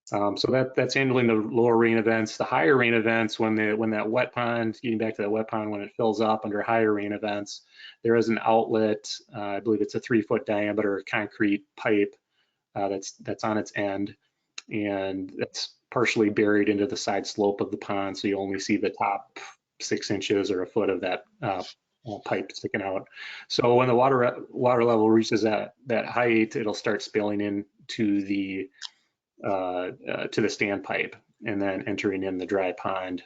So that's handling the lower rain events. The higher rain events, when that wet pond, getting back to that wet pond, when it fills up under higher rain events, there is an outlet. I believe it's a 3-foot diameter concrete pipe that's on its end, and that's partially buried into the side slope of the pond, so you only see the top 6 inches or a foot of that pipe sticking out. So when the water level reaches that height, it'll start spilling into the standpipe and then entering in the dry pond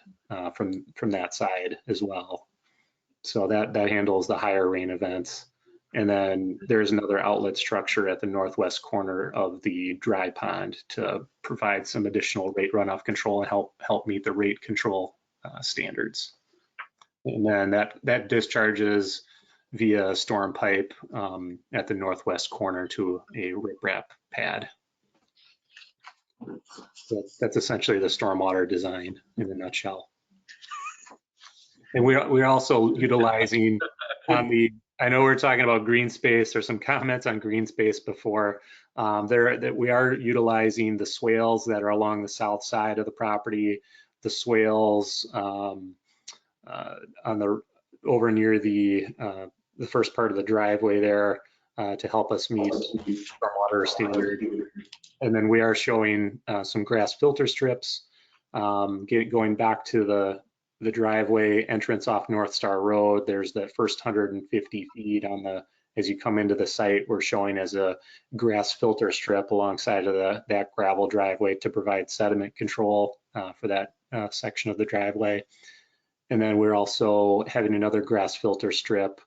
from that side as well. So that handles the higher rain events. And then there's another outlet structure at the northwest corner of the dry pond to provide some additional rate runoff control and help meet the rate control standards. And then that discharges via storm pipe at the northwest corner to a riprap pad. So that's essentially the stormwater design in a nutshell. And we're also utilizing I know we're talking about green space. There's some comments on green space before. That we are utilizing the swales that are along the south side of the property, the swales over near the first part of the driveway there to help us meet stormwater standard. And then we are showing some grass filter strips going back to the driveway entrance off North Star Road. There's that first 150 feet as you come into the site, we're showing as a grass filter strip alongside of that gravel driveway to provide sediment control for that section of the driveway. And then we're also having another grass filter strip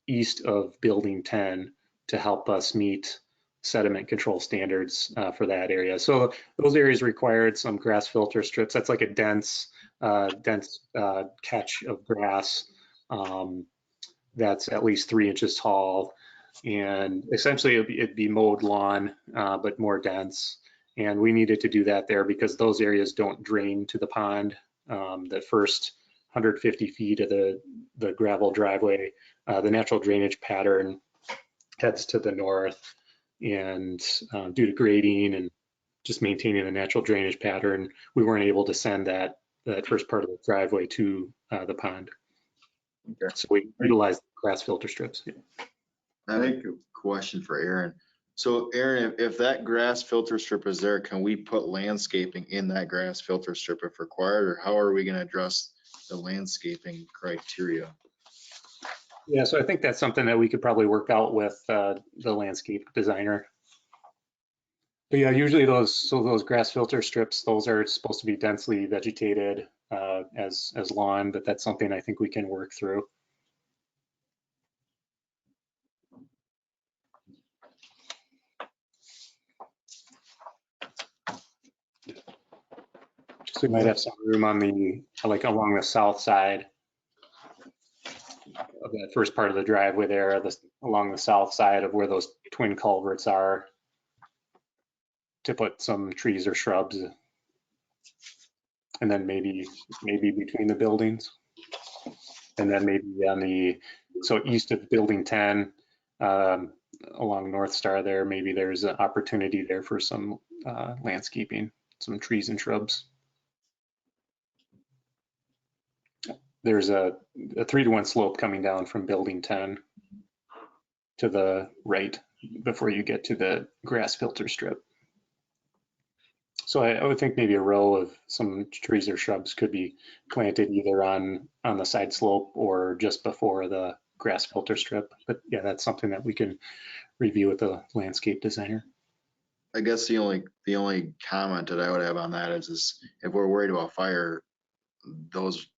east of building 10 to help us meet sediment control standards for that area. So those areas required some grass filter strips. That's like a dense catch of grass that's at least 3 inches tall, and essentially it'd be mowed lawn, but more dense. And we needed to do that there because those areas don't drain to the pond. The first 150 feet of the gravel driveway, the natural drainage pattern heads to the north, and due to grading and just maintaining the natural drainage pattern, we weren't able to send that first part of the driveway to the pond. Okay. So we utilized grass filter strips. I have a question for Aaron. So Aaron, if that grass filter strip is there, can we put landscaping in that grass filter strip if required, or how are we going to address the landscaping criteria? Yeah, so I think that's something that we could probably work out with the landscape designer. But yeah, usually those grass filter strips, those are supposed to be densely vegetated as lawn, but that's something I think we can work through. So we might have some room on along the south side of that first part of the driveway there, along the south side of where those twin culverts are. to put some trees or shrubs. And then maybe between the buildings. And then maybe so east of building 10, along North Star there, maybe there's an opportunity there for some landscaping, some trees and shrubs. There's a 3-to-1 slope coming down from building 10 to the right before you get to the grass filter strip. So I would think maybe a row of some trees or shrubs could be planted either on the side slope or just before the grass filter strip. But yeah, that's something that we can review with the landscape designer. I guess the only comment that I would have on that is if we're worried about fire,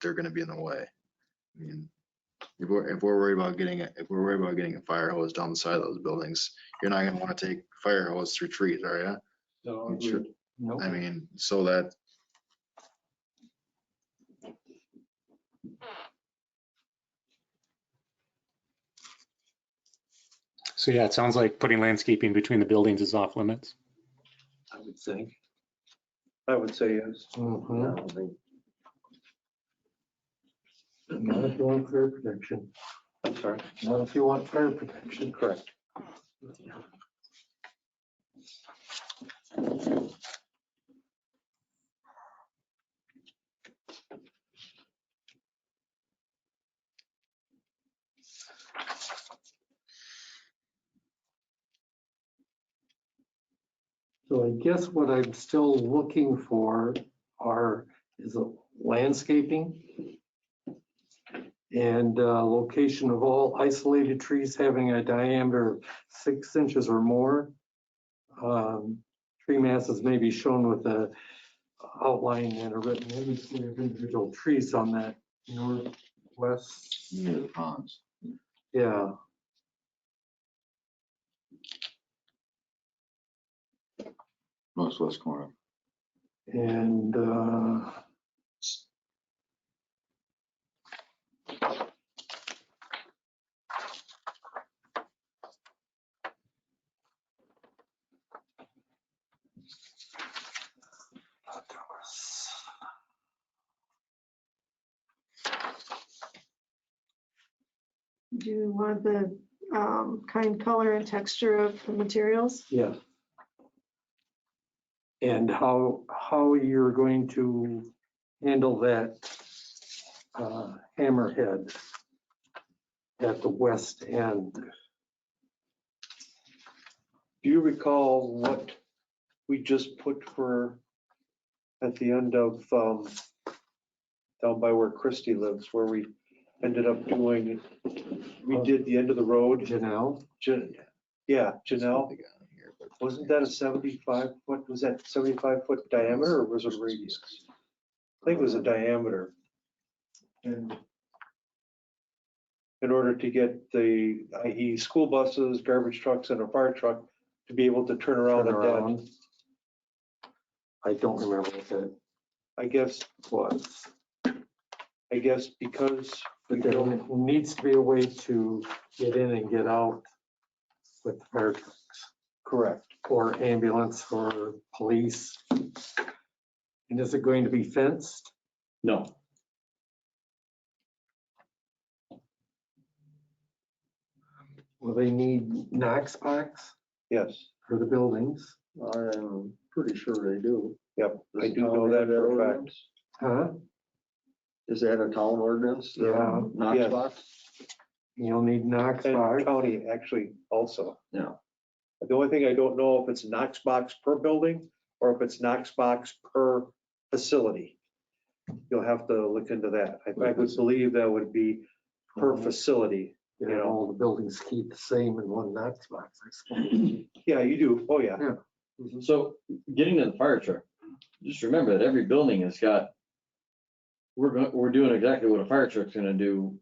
they're gonna be in the way. I mean, if we're worried about getting a fire hose down the side of those buildings, you're not gonna wanna take fire hose through trees, are you? So, Sure. nope. I mean, so that, So yeah, it sounds like putting landscaping between the buildings is off limits. I would think. I would say yes. Mhm. Not if you want fire protection. I'm sorry. Not if you want fire protection. Correct. So I guess what I'm still looking for is a landscaping and location of all isolated trees having a diameter of 6 inches or more. Tree masses may be shown with a outline and a written image of individual trees on that northwest. Near the ponds. Yeah. Northwest corner. And Do you want the kind, color, and texture of the materials? yeah. And how you're going to handle that hammerhead at the west end. Do you recall what we just put for at the end of down by where Christie lives, where we ended up doing, we did the end of the road. Janelle? Yeah, Janelle. Wasn't that a 75-foot, was that 75-foot diameter or was it radius? I think it was a diameter. And in order to get the, i.e. school buses, garbage trucks and a fire truck to be able to turn around at that, I don't remember what that I guess was. because But there needs to be a way to get in and get out with the fire trucks. correct. Or ambulance or police. And is it going to be fenced? No, Will they need Knox box Yes, for the buildings? I'm pretty sure they do. yep, I do know that for a fact. Huh? Is that a town ordinance? Yeah. Knox Yes. box? You'll need Knox And box. county actually also. Yeah. The only thing I don't know if it's Knox box per building or if it's Knox box per facility. You'll have to look into that. I would believe that would be per facility. You know, all the buildings keep the same in one Knox box, I suppose. Yeah, you do. Oh, yeah. so getting to the fire truck, just remember that every building has got, we're doing exactly what a fire truck's gonna do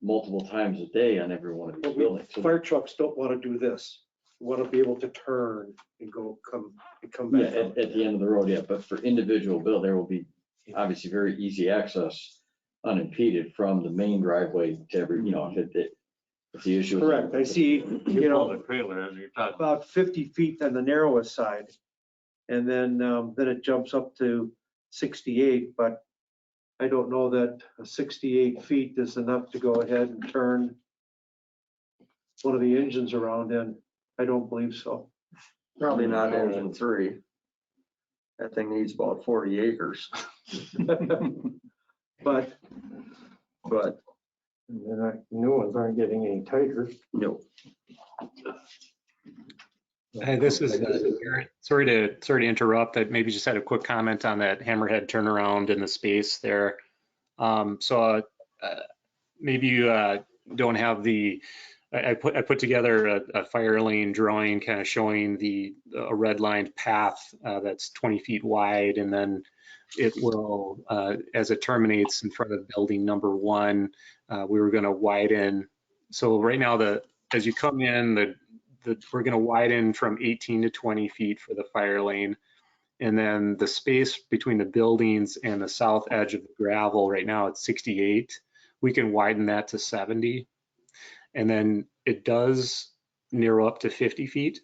multiple times a day on every one of these buildings. So Fire trucks don't want to do this. They want to be able to turn and come yeah, back. out. at the end of the road, yeah, but for individual build, there will be obviously very easy access unimpeded from the main driveway to every, if the issue. is- Correct. I see, The trailer, as you're talking. about 50 feet on the narrowest side. And then it jumps up to 68, but I don't know that 68 feet is enough to go ahead and turn one of the engines around in. I don't believe so. Probably not engine 3. That thing needs about 40 acres, But but New ones aren't getting any tighter. no. Hey, this is Garrett. Sorry to interrupt. I maybe just had a quick comment on that hammerhead turnaround in the space there. Maybe you don't have the. I put together a fire lane drawing, kind of showing a red lined path that's 20 feet wide, and then it will, as it terminates in front of building number 1, we were going to widen. So right now, as you come in, we're going to widen from 18 to 20 feet for the fire lane. And then the space between the buildings and the south edge of the gravel, right now it's 68. We can widen that to 70. And then it does narrow up to 50 feet.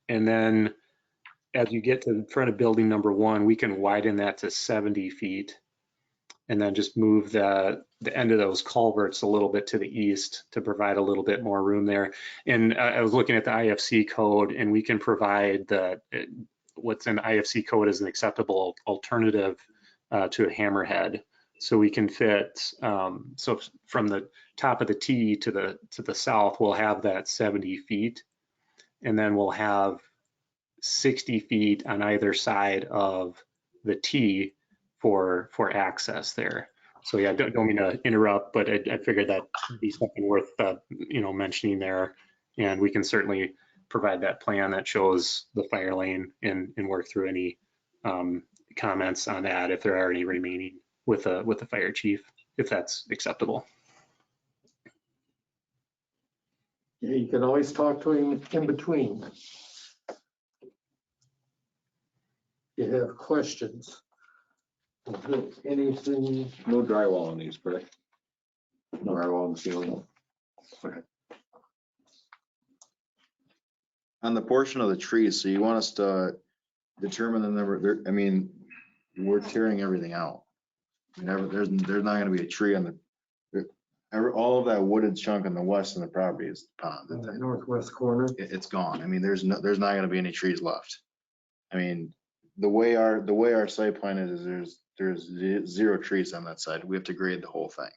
And then as you get to the front of building number 1, we can widen that to 70 feet. And then just move the end of those culverts a little bit to the east to provide a little bit more room there. And I was looking at the IFC code, and we can provide what's in the IFC code as an acceptable alternative to a hammerhead. So we can fit, so from the top of the T to the south, we'll have that 70 feet. And then we'll have 60 feet on either side of the T for access there. So yeah, don't mean to interrupt, but I figured that'd be something worth mentioning there. And we can certainly provide that plan that shows the fire lane and work through any comments on that if there are any remaining with the fire chief, if that's acceptable. Yeah, you can always talk to him in between. You have questions. Is there anything? No drywall on these, correct? No drywall on the ceiling. On the portion of the trees, so you want us to determine the number, I mean, we're tearing everything out. There's not gonna be a tree on all of that wooded chunk on the west of the property is pond. On the northwest corner. It's gone. I mean, there's not gonna be any trees left. I mean, the way our site plan is there's 0 trees on that side. We have to grade the whole thing.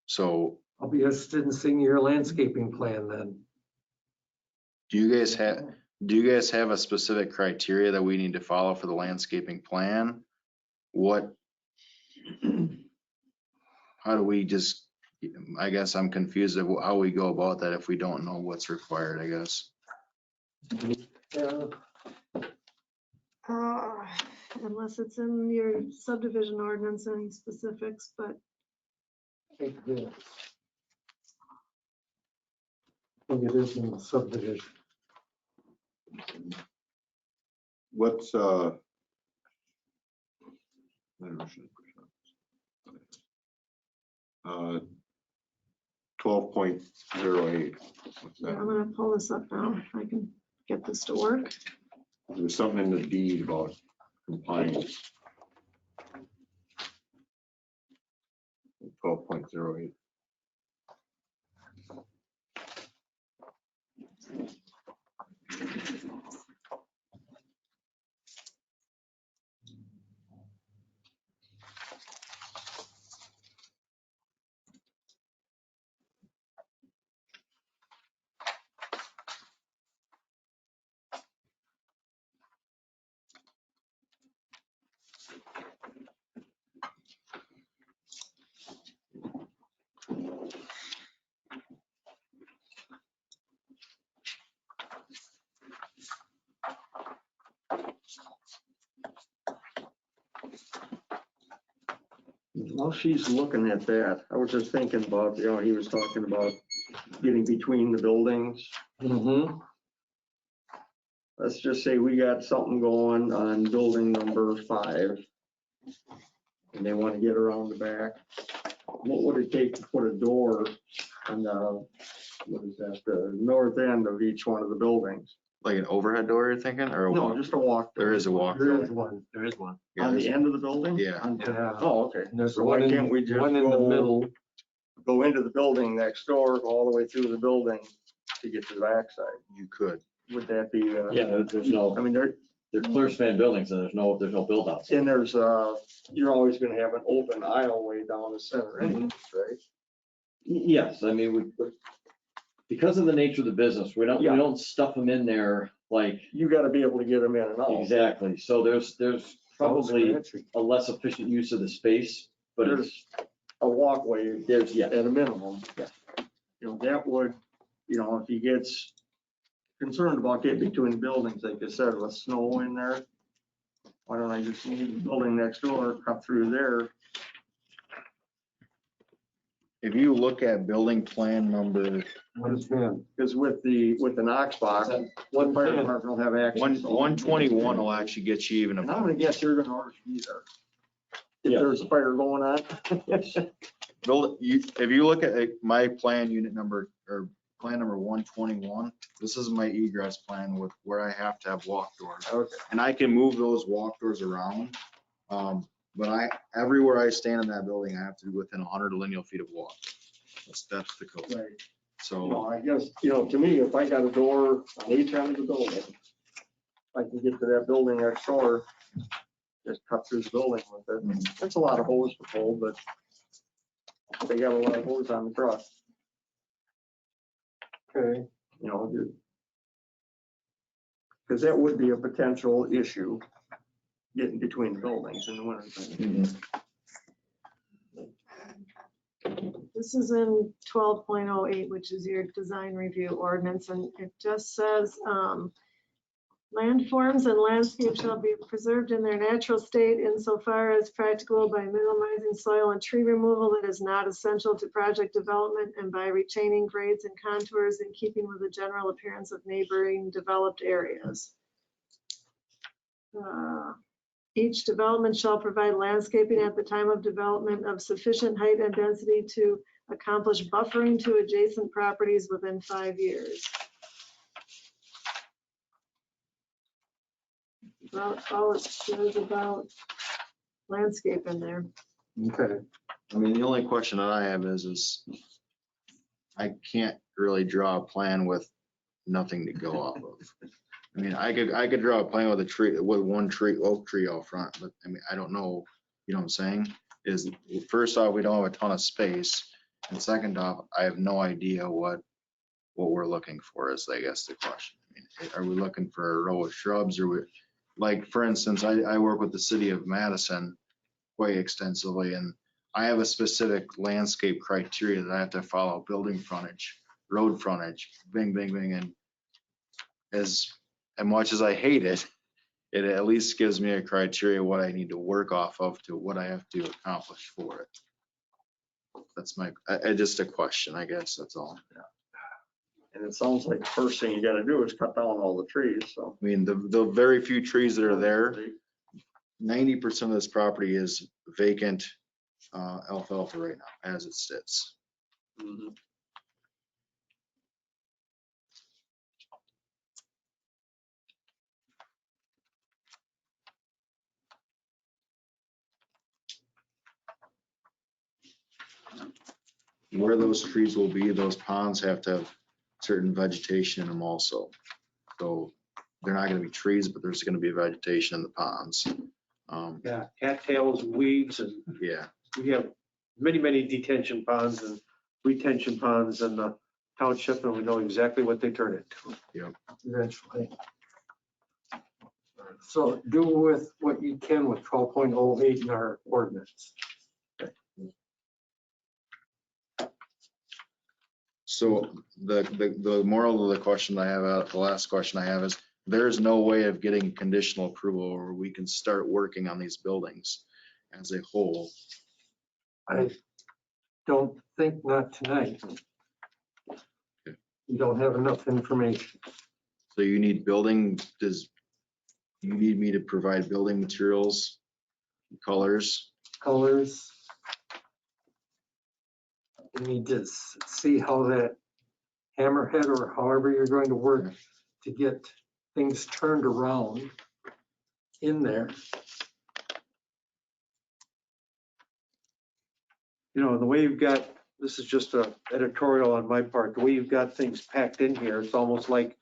So I'll be interested in seeing your landscaping plan then. do you guys have a specific criteria that we need to follow for the landscaping plan? How do we just, I guess I'm confused of how we go about that if we don't know what's required, I guess. Unless it's in your subdivision ordinance, any specifics, but Take this. I think it is in the subdivision. What's, 12.08. What's yeah, I'm that? gonna pull this up now. If I can get this to work. There's something in the deed about compliance. 12.08. While she's looking at that, I was just thinking about, he was talking about getting between the buildings. Mm-hmm. Let's just say we got something going on building number 5. And they want to get around the back. What would it take to put a door on the north end of each one of the buildings? Like an overhead door, you're thinking, or a No, walk? just a walk. There is a walk There door. is one, there is one. Yeah, On there's- the end of the building? Yeah. Yeah. Oh, okay. And there's So why one can't we just one in the go- middle. Go into the building next door, go all the way through the building to get to the backside. You could. Would that be, Yeah, there's no, I mean, they're clear span buildings and there's no build outs. and there's, you're always gonna have an open aisleway down the center anyways, right? Yes, I mean, because of the nature of the business, we Yeah. don't stuff them in there like, You gotta be able to get them in and out. exactly. So there's probably a less efficient use of the space, but it's, A walkway yeah. at a minimum. Yeah. You know, that would, you know, if he gets concerned about getting between buildings, like I said, with snow in there, why don't I just move the building next door, cut through there? If you look at building plan number 110. Because with the Knox box, one fire department will have access. 121 will actually get you even And a I'm gonna guess you're gonna already be there. If Yeah. there's a fire going on. if you look at my plan unit number or plan number 121, this is my egress plan with where I have to have walk doors. Okay. And I can move those walk doors around. But everywhere I stand in that building, I have to be within 100 lineal feet of walk. That's the code. Right. So. No, I guess, you know, to me, if I got a door on each end of the building, I can get to that building next door, just cut through the building with it. That's a lot of hose to pull, but they got a lot of hose on the truck, Okay. you know. Because that would be a potential issue, getting between the buildings in the winter time. This is in 12.08, which is your design review ordinance, and it just says, landforms and landscapes shall be preserved in their natural state insofar as practicable by minimizing soil and tree removal that is not essential to project development and by retaining grades and contours in keeping with the general appearance of neighboring developed areas. Each development shall provide landscaping at the time of development of sufficient height and density to accomplish buffering to adjacent properties within 5 years. That's all it says about landscape in there. Okay. I mean, the only question that I have is I can't really draw a plan with nothing to go off of. I mean, I could draw a plan with a tree, with one tree, oak tree out front, but I mean, I don't know, you know what I'm saying? Is first off, we don't have a ton of space. And second off, I have no idea what we're looking for is, I guess, the question. I mean, are we looking for a row of shrubs or like, for instance, I work with the city of Madison quite extensively, and I have a specific landscape criteria that I have to follow: building frontage, road frontage, bing, bing, bing. And as much as I hate it, it at least gives me a criteria what I need to work off of to what I have to accomplish for it. That's just a question, I guess, that's all. And it sounds like the first thing you gotta do is cut down all the trees, so. I mean, the very few trees that are there, 90% of this property is vacant alfalfa right now, as it sits. Mhm. Where those trees will be, those ponds have to have certain vegetation in them also. So they're not gonna be trees, but there's gonna be vegetation in the ponds. Yeah, cattails, weeds, and Yeah, we have many, many detention ponds and retention ponds in the township, and we know exactly what they turn into. Eventually. So do with what you can with 12.08 in our ordinance. so the moral of the question I have, the last question I have is, there's no way of getting conditional approval where we can start working on these buildings as a whole. I don't think not tonight. You don't have enough information. So you need you need me to provide building materials, colors? Colors. You need to see how that hammerhead or however you're going to work to get things turned around in there. You know, the way you've got, this is just a editorial on my part, the way you've got things packed in here, it's almost like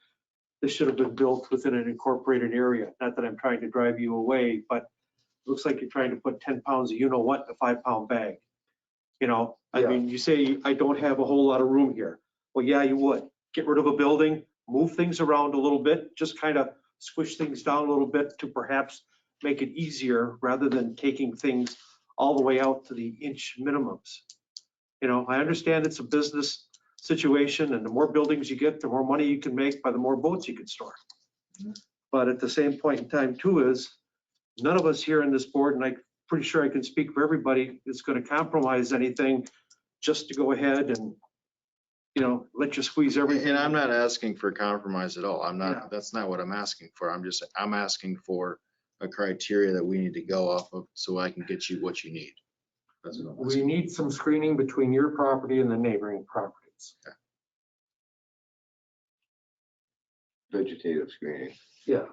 this should have been built within an incorporated area. Not that I'm trying to drive you away, but it looks like you're trying to put 10 pounds of you-know-what in a 5-pound bag. You know, I Yeah. mean, you say, I don't have a whole lot of room here. Well, yeah, you would. Get rid of a building, move things around a little bit, just kind of squish things down a little bit to perhaps make it easier rather than taking things all the way out to the inch minimums. You know, I understand it's a business situation, and the more buildings you get, the more money you can make by the more boats you can store. But at the same point in time too is, none of us here in this board, and I'm pretty sure I can speak for everybody, is going to compromise anything just to go ahead and, you know, let you squeeze everything. And I'm not asking for compromise at all. I'm Yeah. not, that's not what I'm asking for. I'm asking for a criteria that we need to go off of so I can get you what you need. That's what I'm We asking. need some screening between your property and the neighboring properties. Vegetative screening, Yeah,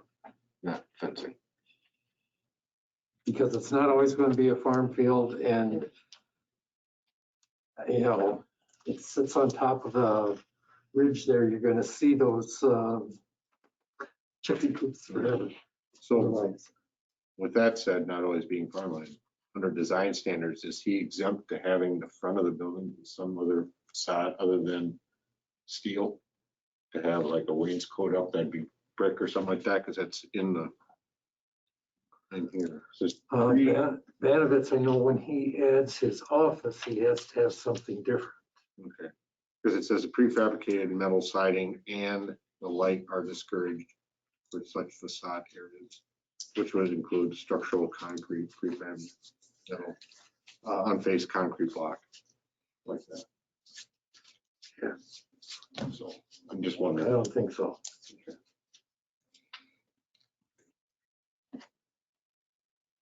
not fencing. because it's not always going to be a farm field, and, you know, it sits on top of the ridge there. You're going to see those chicken coops forever. So with that said, not always being farmland, under design standards, is he exempt to having the front of the building some other facade other than steel? To have like a wainscot up, that'd be brick or something like that, because that's in here. It's just Vanovitz, I know when he adds his office, he has to have something different. okay. Because it says prefabricated metal siding and the light are discouraged for such facade areas, which would include structural concrete, prefab metal, unfaced concrete block, like that. Yeah. So I'm just I wondering. don't think so.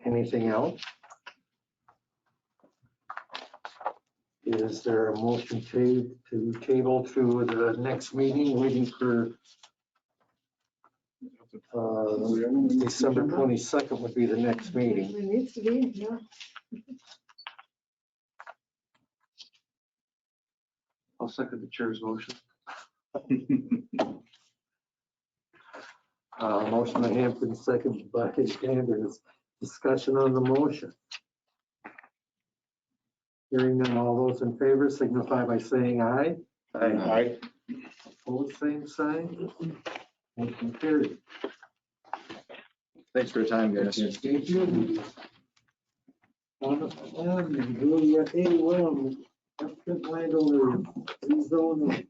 Anything else? Is there a motion to table to the next meeting, waiting for December 22nd would be the next meeting. It needs to be, yeah. I'll second the chair's motion. Motion by Hampton, second by Sanders. Discussion on the motion. Hearing none, all those in favor signify by saying aye. Aye. Opposed, same sign. Motion carried. Thanks for your time, guys. Thank you. Thomas M. Julia A. Williams, applicant landowner, rezone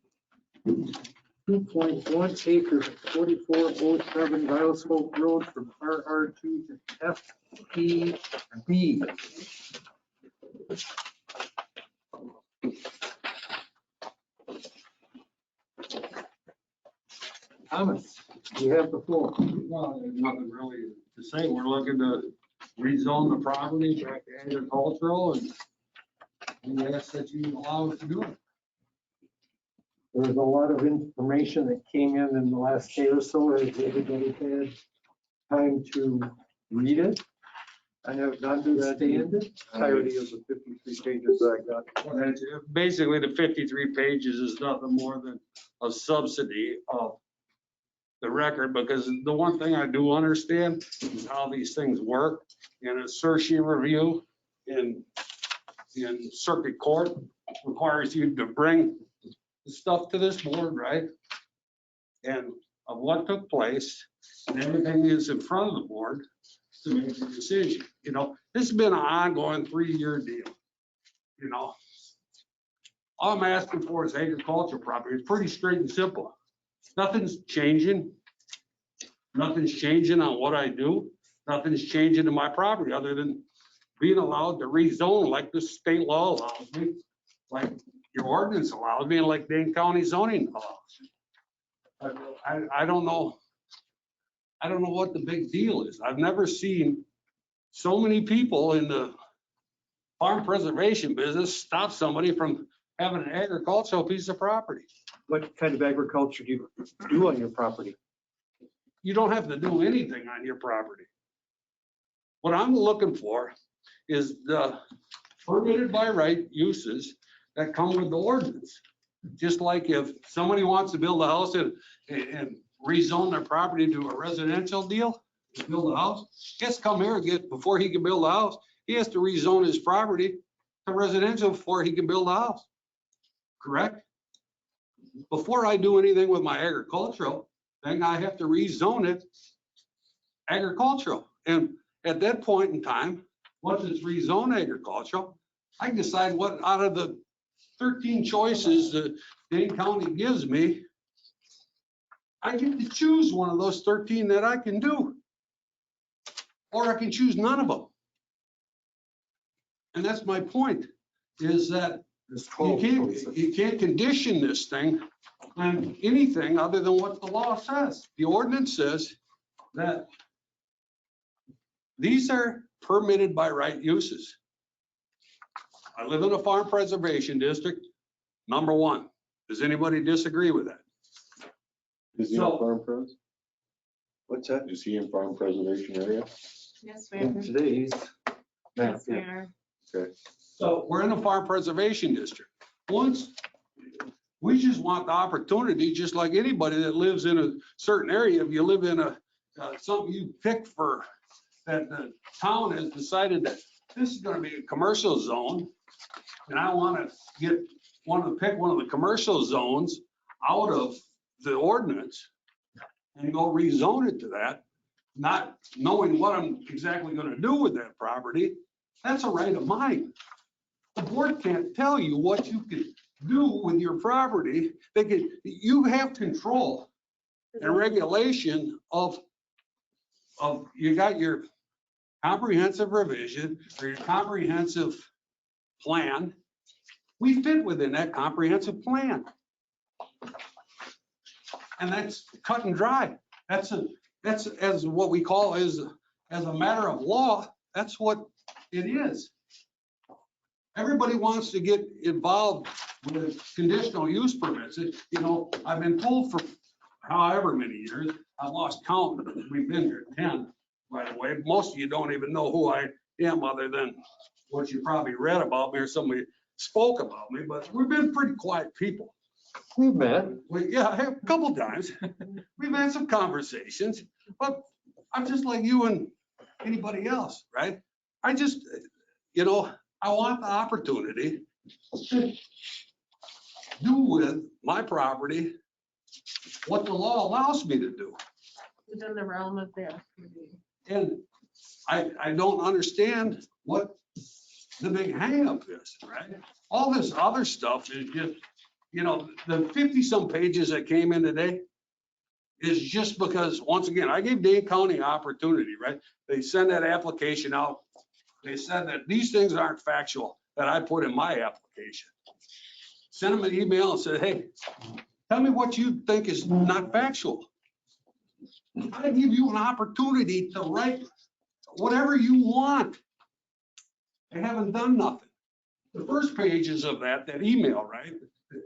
2.1 acres, 4407 Giles Hope Road from RR2 to FPB. Thomas, you have the floor. Well, there's nothing really to say. We're looking to rezone the property back to agricultural, and we ask that you allow us to do it. There's a lot of information that came in the last day or so. Has everybody had time to read it? I have not Understand it? entirety of the 53 pages that I got. And basically, the 53 pages is nothing more than a subsidy of the record, because the one thing I do understand is how these things work. And a searching review in circuit court requires you to bring the stuff to this board, right? And of what took place, and everything is in front of the board to make a decision. You know, this has been an ongoing 3-year deal, you know. All I'm asking for is agricultural property. It's pretty straight and simple. Nothing's changing. Nothing's changing on what I do. Nothing's changing in my property other than being allowed to rezone like the state law allows me, like your ordinance allows me, and like Dane County zoning allows. I don't know. I don't know what the big deal is. I've never seen so many people in the farm preservation business stop somebody from having an agricultural piece of property. What kind of agriculture do you do on your property? you don't have to do anything on your property. What I'm looking for is the permitted by right uses that come with the ordinance. Just like if somebody wants to build a house and rezone their property to a residential deal, to build a house, he has to come here and before he can build a house, he has to rezone his property to residential before he can build a house. Correct? Before I do anything with my agricultural thing, I have to rezone it agricultural. And at that point in time, once it's rezoned agricultural, I can decide what out of the 13 choices that Dane County gives me, I get to choose one of those 13 that I can do. Or I can choose none of them. And that's my point, is that you can't condition this thing on anything other than what the law says. The ordinance says that these are permitted by right uses. I live in a farm preservation district, number one. Does anybody disagree with that? Is he in So- farm pres? What's that? Is he in farm preservation area? Yes, we are. Today's. Yes, we are. So we're in a farm preservation district. Once, we just want the opportunity, just like anybody that lives in a certain area, if you live in a, something you pick for, that the town has decided that this is gonna be a commercial zone, and I want to pick one of the commercial zones out of the ordinance and go rezone it to that, not knowing what I'm exactly gonna do with that property, that's a right of mine. The board can't tell you what you can do with your property. You have control and regulation of you got your comprehensive revision or your comprehensive plan. We fit within that comprehensive plan. And that's cut and dry. That's as what we call as a matter of law, that's what it is. Everybody wants to get involved with conditional use permits. You know, I've been told for however many years, I've lost count. We've been here 10, by the way. Most of you don't even know who I am other than what you probably read about me or somebody spoke about me, but we've been pretty quiet people. We've met. Yeah, a couple times. We've had some conversations, but I'm just like you and anybody else, right? I just, you know, I want the opportunity to do with my property what the law allows me to do. Within the realm of the SPD. And I don't understand what the big hang-up is, right? All this other stuff is just, you know, the 50-some pages that came in today is just because, once again, I gave Dane County an opportunity, right? They send that application out. They said that these things aren't factual that I put in my application. Send them an email and said, hey, tell me what you think is not factual. I give you an opportunity to write whatever you want. They haven't done nothing. The first pages of that email, right,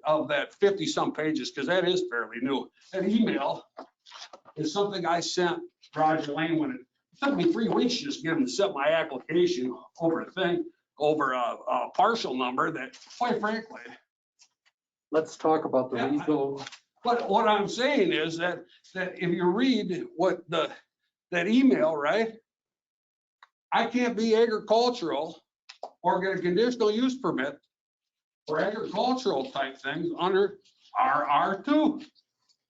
of that 50-some pages, because that is fairly new. That email is something I sent Roger Lane when it took me 3 weeks just to get him to set my application over a partial number that, quite frankly. Let's talk about the rezone. But what I'm saying is that if you read what that email, right, I can't be agricultural or get a conditional use permit for agricultural type things under RR2.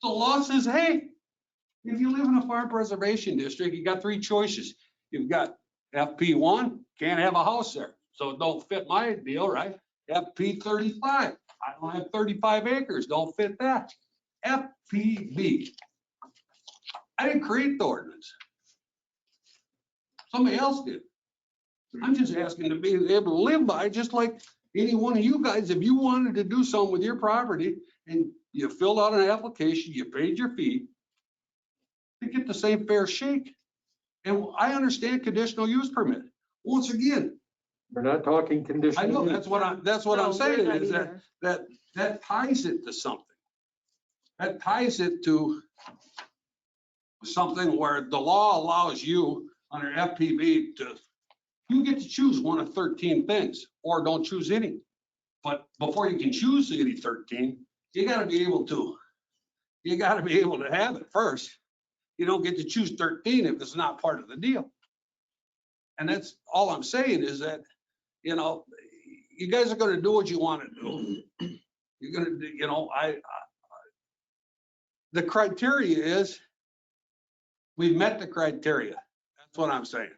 The law says, hey, if you live in a farm preservation district, you got 3 choices. You've got FP1, can't have a house there, so it don't fit my deal, right? FP35, I don't have 35 acres, don't fit that. FPB, I didn't create the ordinance. Somebody else did. I'm just asking to be able to live by, just like any one of you guys, if you wanted to do something with your property and you filled out an application, you paid your fee, you get the same fair shake. And I understand conditional use permit. Once again, We're not talking conditional. I know use. that's what I'm No, saying we're not is either. that ties it to something. That ties it to something where the law allows you under FPB you get to choose one of 13 things or don't choose any. But before you can choose any 13, you gotta be able to have it first. You don't get to choose 13 if it's not part of the deal. And that's all I'm saying is that, you know, you guys are gonna do what you wanna do. You're gonna, you know, the criteria is, we've met the criteria. That's what I'm saying.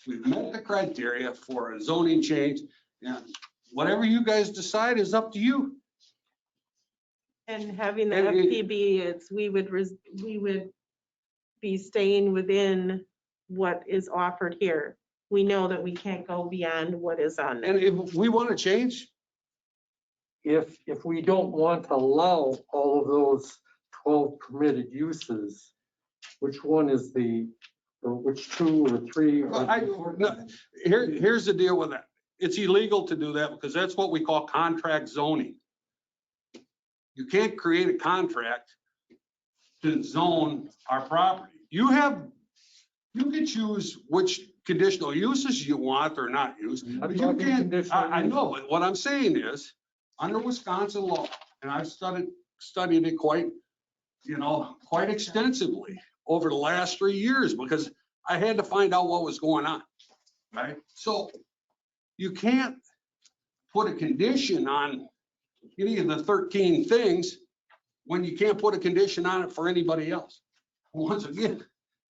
We've met the criteria for a zoning change. And whatever you guys decide is up to you. And having the And it- FPB, we would be staying within what is offered here. We know that we can't go beyond what is on there. And if we want to change, If we don't want to allow all of those 12 permitted uses, which one is or which 2 or 3? here's the deal with that. It's illegal to do that because that's what we call contract zoning. You can't create a contract to zone our property. You can choose which conditional uses you want or not use. But you can't, I know, but what I'm saying is, under Wisconsin law, and I've studied it quite extensively over the last 3 years because I had to find out what was going on, right? So you can't put a condition on any of the 13 things when you can't put a condition on it for anybody else. Once again,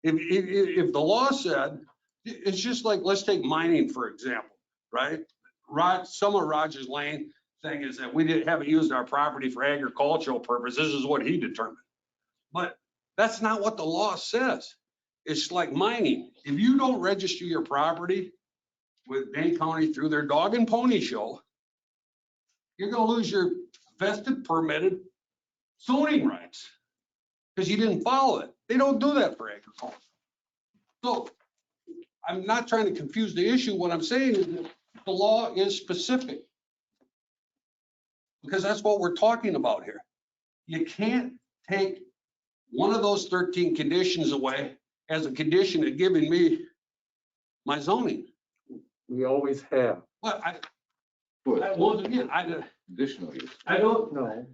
if the law said, it's just like, let's take mining, for example, right? Some of Roger's Lane thing is that we haven't used our property for agricultural purposes. This is what he determined. But that's not what the law says. It's like mining. If you don't register your property with Dane County through their dog and pony show, you're gonna lose your vested permitted zoning rights because you didn't follow it. They don't do that for agriculture. So I'm not trying to confuse the issue. What I'm saying is that the law is specific because that's what we're talking about here. You can't take one of those 13 conditions away as a condition of giving me my zoning. We always have. Well, once again, Additional use. I don't No.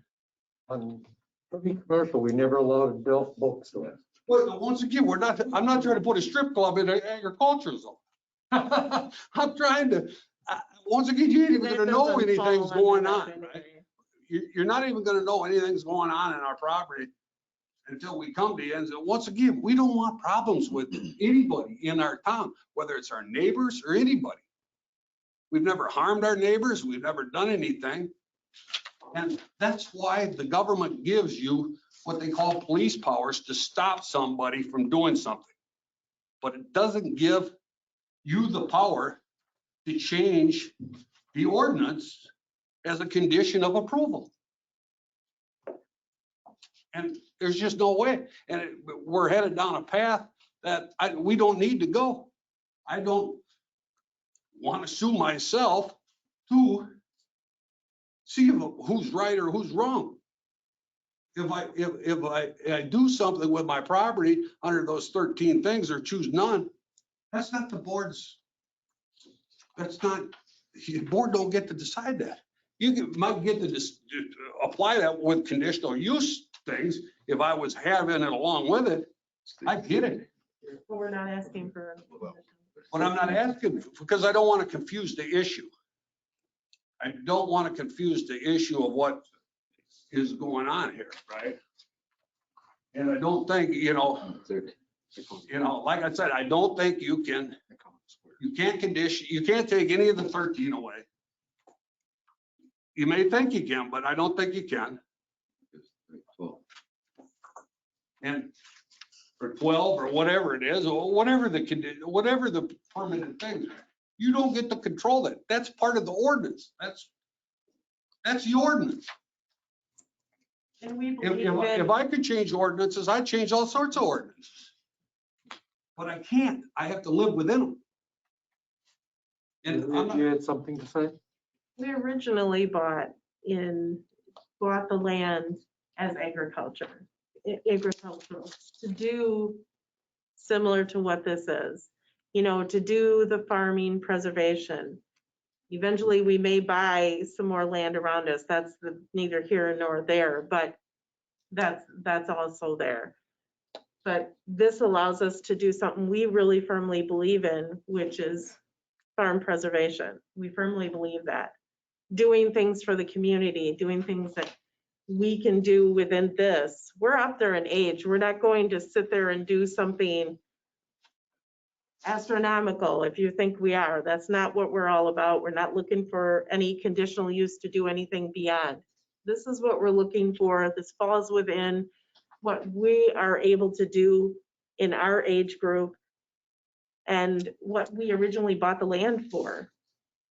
On heavy commercial, we never allowed adult books in it. Well, once again, I'm not trying to put a strip club in an agricultural zone. I'm trying to, once again, you ain't even That gonna know doesn't fall anything's under going that on, anyway. right? You're not even gonna know anything's going on in our property until we come to you. And so once again, we don't want problems with anybody in our town, whether it's our neighbors or anybody. We've never harmed our neighbors. We've never done anything. And that's why the government gives you what they call police powers to stop somebody from doing something. But it doesn't give you the power to change the ordinance as a condition of approval. And there's just no way. And we're headed down a path that we don't need to go. I don't want to sue myself to see who's right or who's wrong. If I do something with my property under those 13 things or choose none, that's not the board's, the board don't get to decide that. Might get to apply that with conditional use things. If I was having it along with it, I get it. But we're not asking for. But I'm not asking because I don't want to confuse the issue. I don't want to confuse the issue of what is going on here, right? And I don't think, like I said, I don't think you can't take any of the 13 away. You may think you can, but I don't think you can. And for 12 or whatever it is, or whatever the permitted things are, you don't get to control that. That's part of the ordinance. That's the ordinance. And we believe If I could change ordinances, I'd change all sorts of ordinances. But I can't. I have to live within them. And You had something to say? we originally bought the land as agricultural to do similar to what this is, you know, to do the farming preservation. Eventually, we may buy some more land around us. That's neither here nor there, but that's also there. But this allows us to do something we really firmly believe in, which is farm preservation. We firmly believe that. Doing things for the community, doing things that we can do within this. We're up there in age. We're not going to sit there and do something astronomical if you think we are. That's not what we're all about. We're not looking for any conditional use to do anything beyond. This is what we're looking for. This falls within what we are able to do in our age group and what we originally bought the land for,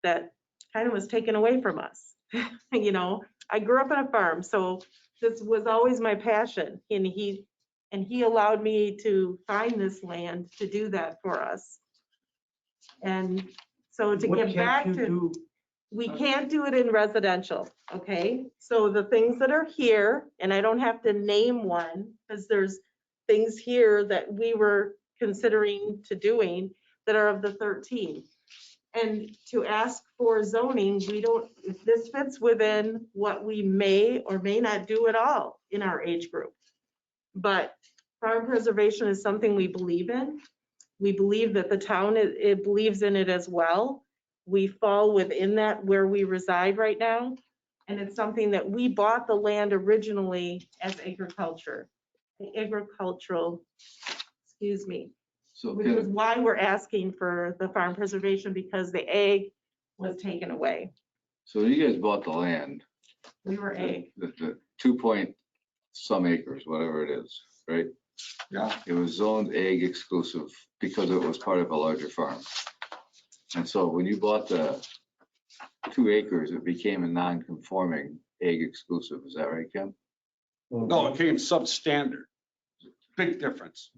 that kind of was taken away from us. You know, I grew up on a farm, so this was always my passion, and he allowed me to find this land to do that for us. And so to What get back can't you to, do? we can't do it in residential, okay? So the things that are here, and I don't have to name one, because there's things here that we were considering to doing that are of the 13. And to ask for zoning, we don't, if this fits within what we may or may not do at all in our age group. But farm preservation is something we believe in. We believe that the town, it believes in it as well. We fall within that where we reside right now. And it's something that we bought the land originally as agricultural, excuse me. So Which is why we're asking for the farm preservation, because the ag was taken away. so you guys bought the land, We were ag. the 2 point some acres, whatever it is, right? Yeah. It was zoned ag exclusive because it was part of a larger farm. And so when you bought the 2 acres, it became a non-conforming ag exclusive. Is that right, Ken? No, it came substandard. Big difference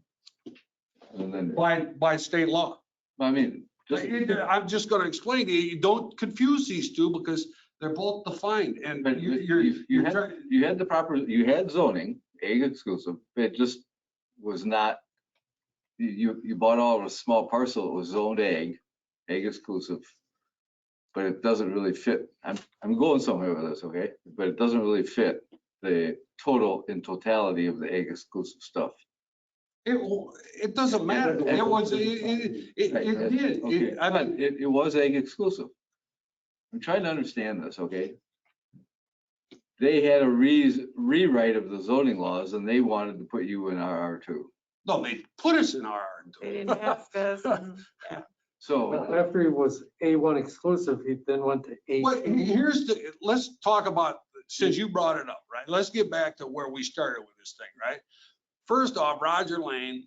And then, by state law. I mean, just, I'm just going to explain to you, don't confuse these two because they're both defined and but you had the proper, you had zoning, ag exclusive. It just was not, you bought all of a small parcel. It was zoned ag exclusive. But it doesn't really fit. I'm going somewhere with this, okay? But it doesn't really fit the totality of the ag exclusive stuff. It doesn't matter. It was, it did. Okay, but it was ag exclusive. I'm trying to understand this, okay? They had a rewrite of the zoning laws and they wanted to put you in RR2. No, they put us in our. They didn't ask us. And, yeah. So, Well, after he was A1 exclusive, he then went to Well, A2. let's talk about, since you brought it up, right? Let's get back to where we started with this thing, right? First off, Roger Lane,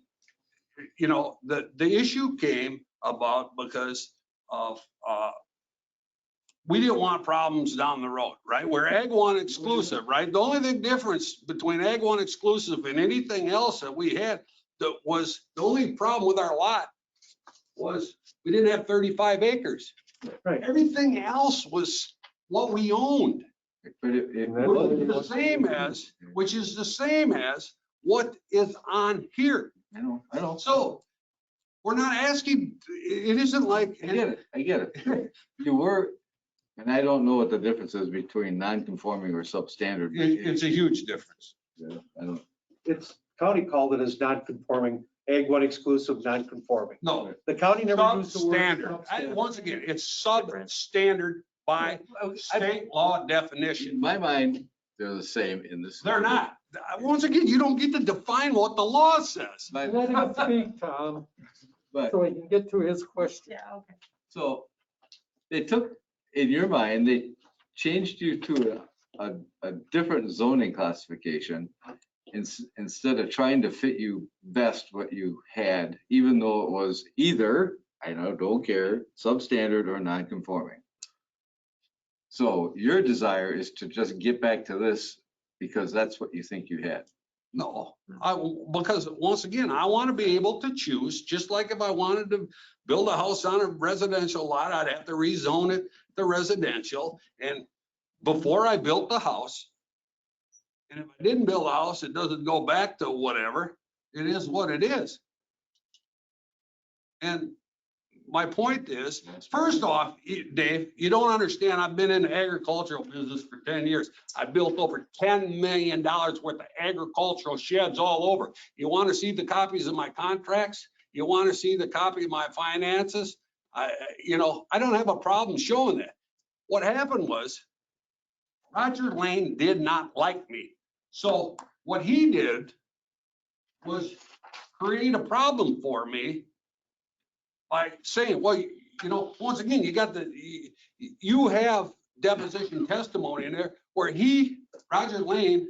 you know, the issue came about because of, we didn't want problems down the road, right? We're Ag 1 exclusive, right? The only big difference between Ag 1 exclusive and anything else that we had, that was the only problem with our lot was we didn't have 35 acres. Right. Everything else was what we owned. but Which is the same as what is on here. I know. So we're not asking, it isn't like. I get it. You were, and I don't know what the difference is between non-conforming or substandard. It's a huge difference. Yeah, I don't. It's, county called it as non-conforming, Ag 1 exclusive, non-conforming. No, The county never used the word substandard. substandard. Once again, it's substandard by state law definition. In my mind, they're the same in this. They're not. Once again, you don't get to define what the law says. Let him speak, Tom, But, so he can get to his question. Yeah, okay. so they took, in your mind, they changed you to a different zoning classification instead of trying to fit you best what you had, even though it was either, I don't care, substandard or non-conforming. So your desire is to just get back to this because that's what you think you had. No, because once again, I want to be able to choose, just like if I wanted to build a house on a residential lot, I'd have to rezone it to residential. And before I built the house, and if I didn't build a house, it doesn't go back to whatever. It is what it is. And my point is, first off, Dave, you don't understand, I've been in the agricultural business for 10 years. I built over $10 million worth of agricultural sheds all over. You want to see the copies of my contracts? You want to see the copy of my finances? I don't have a problem showing that. What happened was Roger Lane did not like me. So what he did was create a problem for me by saying, well, once again, you have deposition testimony in there where Roger Lane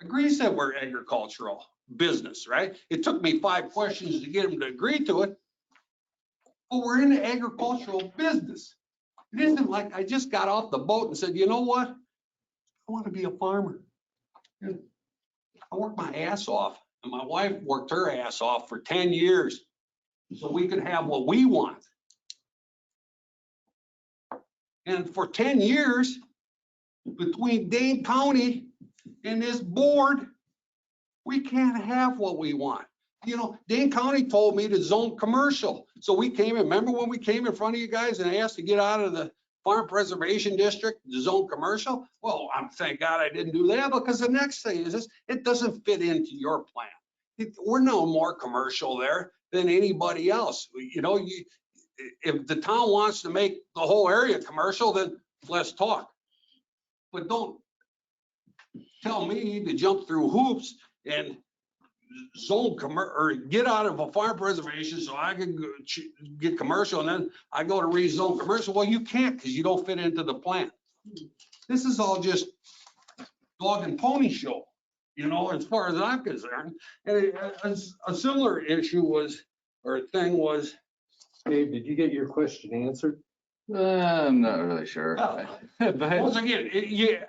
agrees that we're agricultural business, right? It took me 5 questions to get him to agree to it, but we're in the agricultural business. It isn't like I just got off the boat and said, you know what? I want to be a farmer. I worked my ass off, and my wife worked her ass off for 10 years so we could have what we want. And for 10 years, between Dane County and this board, we can't have what we want. Dane County told me to zone commercial. So we remember when we came in front of you guys and asked to get out of the Farm Preservation District to zone commercial? Well, thank God I didn't do that, because the next thing is this, it doesn't fit into your plan. We're no more commercial there than anybody else. If the town wants to make the whole area commercial, then let's talk. But don't tell me to jump through hoops and zone or get out of a farm preservation so I can get commercial, and then I go to rezone commercial. Well, you can't, because you don't fit into the plan. This is all just dog and pony show, as far as I'm concerned. And a similar issue was Dave, did you get your question answered? I'm not really sure. once again,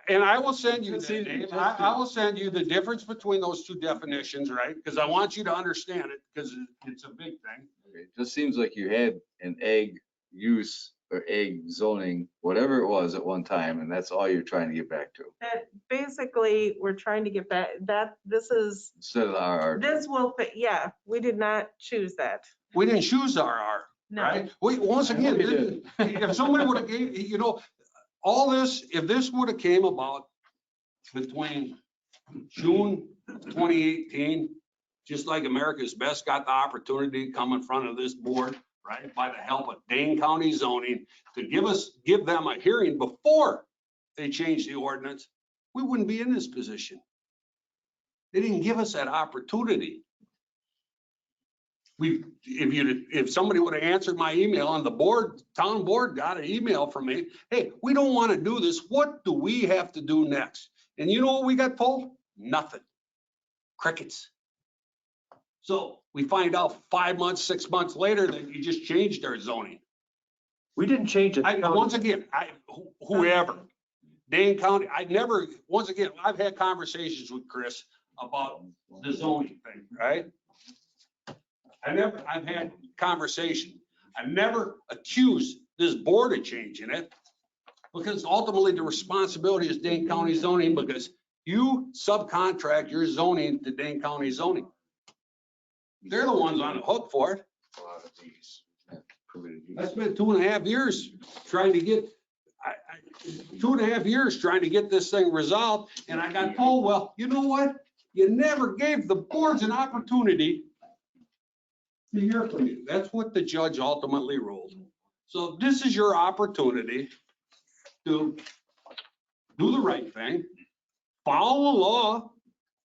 and I will send you that, Dave. I will send you the difference between those two definitions, right? Because I want you to understand it, because it's a big thing. It just seems like you had an egg use or egg zoning, whatever it was at one time, and that's all you're trying to get back to. That basically, we're trying to get back, this is, Instead of our. this will fit, yeah, we did not choose that. We didn't choose RR. No. Right? Once again, if somebody would have gave, all this, if this would have came about between June 2018, just like America's Best got the opportunity to come in front of this board, right, by the help of Dane County zoning, to give them a hearing before they changed the ordinance, we wouldn't be in this position. They didn't give us that opportunity. If somebody would have answered my email, and the town board got an email from me, hey, we don't want to do this. What do we have to do next? And you know what we got told? Nothing. Crickets. So we find out 5 months, 6 months later that you just changed our zoning. We didn't change it. Once again, whoever, Dane County, once again, I've had conversations with Chris about the zoning thing, right? I've had conversation. I've never accused this board of changing it, because ultimately the responsibility is Dane County zoning, because you subcontract your zoning to Dane County zoning. They're the ones on the hook for it. I spent 2.5 years trying to get, 2.5 years trying to get this thing resolved, and I got told, well, you know what? You never gave the boards an opportunity to hear from you. That's what the judge ultimately ruled. So this is your opportunity to do the right thing, follow the law,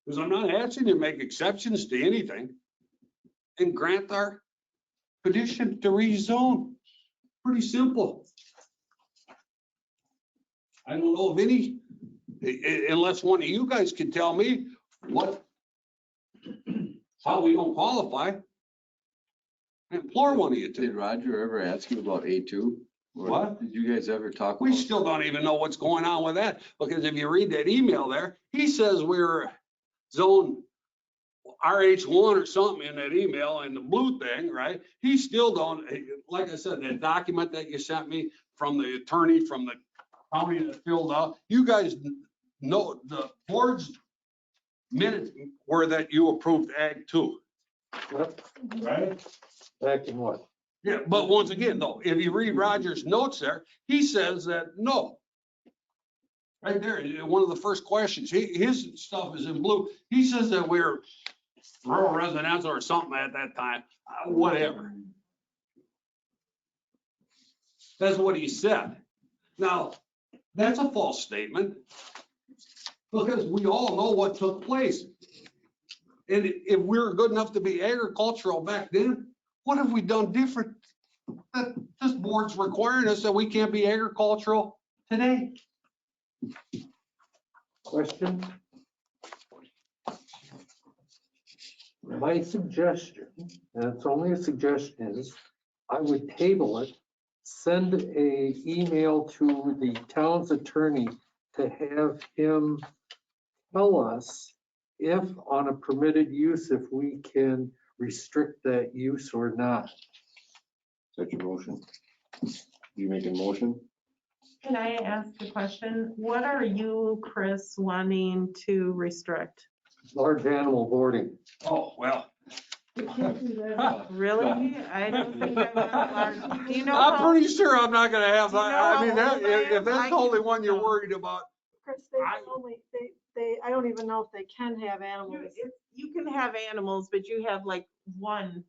because I'm not asking you to make exceptions to anything, and grant our petition to rezone. Pretty simple. I don't know of any, unless one of you guys can tell me how we don't qualify. I implore one of you Did to. Roger ever ask you about A2? What? Did you guys ever talk? We about- still don't even know what's going on with that, because if you read that email there, he says we're zone RH1 or something in that email, and the blue thing, right? He still don't, like I said, that document that you sent me from the attorney from the county that filled out, you guys know the board's minutes were that you approved Ag 2. Right? Back in what? Yeah, but once again, though, if you read Roger's notes there, he says that no. Right there, one of the first questions, his stuff is in blue. He says that we're rural residential or something at that time, whatever. That's what he said. Now, that's a false statement because we all know what took place. And if we were good enough to be agricultural back then, what have we done different? That this board's requiring us that we can't be agricultural today. Question? My suggestion, and it's only a suggestion, is I would table it, send a email to the town's attorney to have him tell us if on a permitted use, if we can restrict that use or not. Is that your motion? You make a motion? Can I ask a question? What are you, Chris, wanting to restrict? Large animal boarding. Oh, well. Really? I don't think I want a large, do you know I'm how, pretty sure I'm not gonna have, Do you know I mean, how that, old I if am? that's the only one you're worried about. Chris, they can only, I don't even know if they can have animals. you can have animals, but you have like one,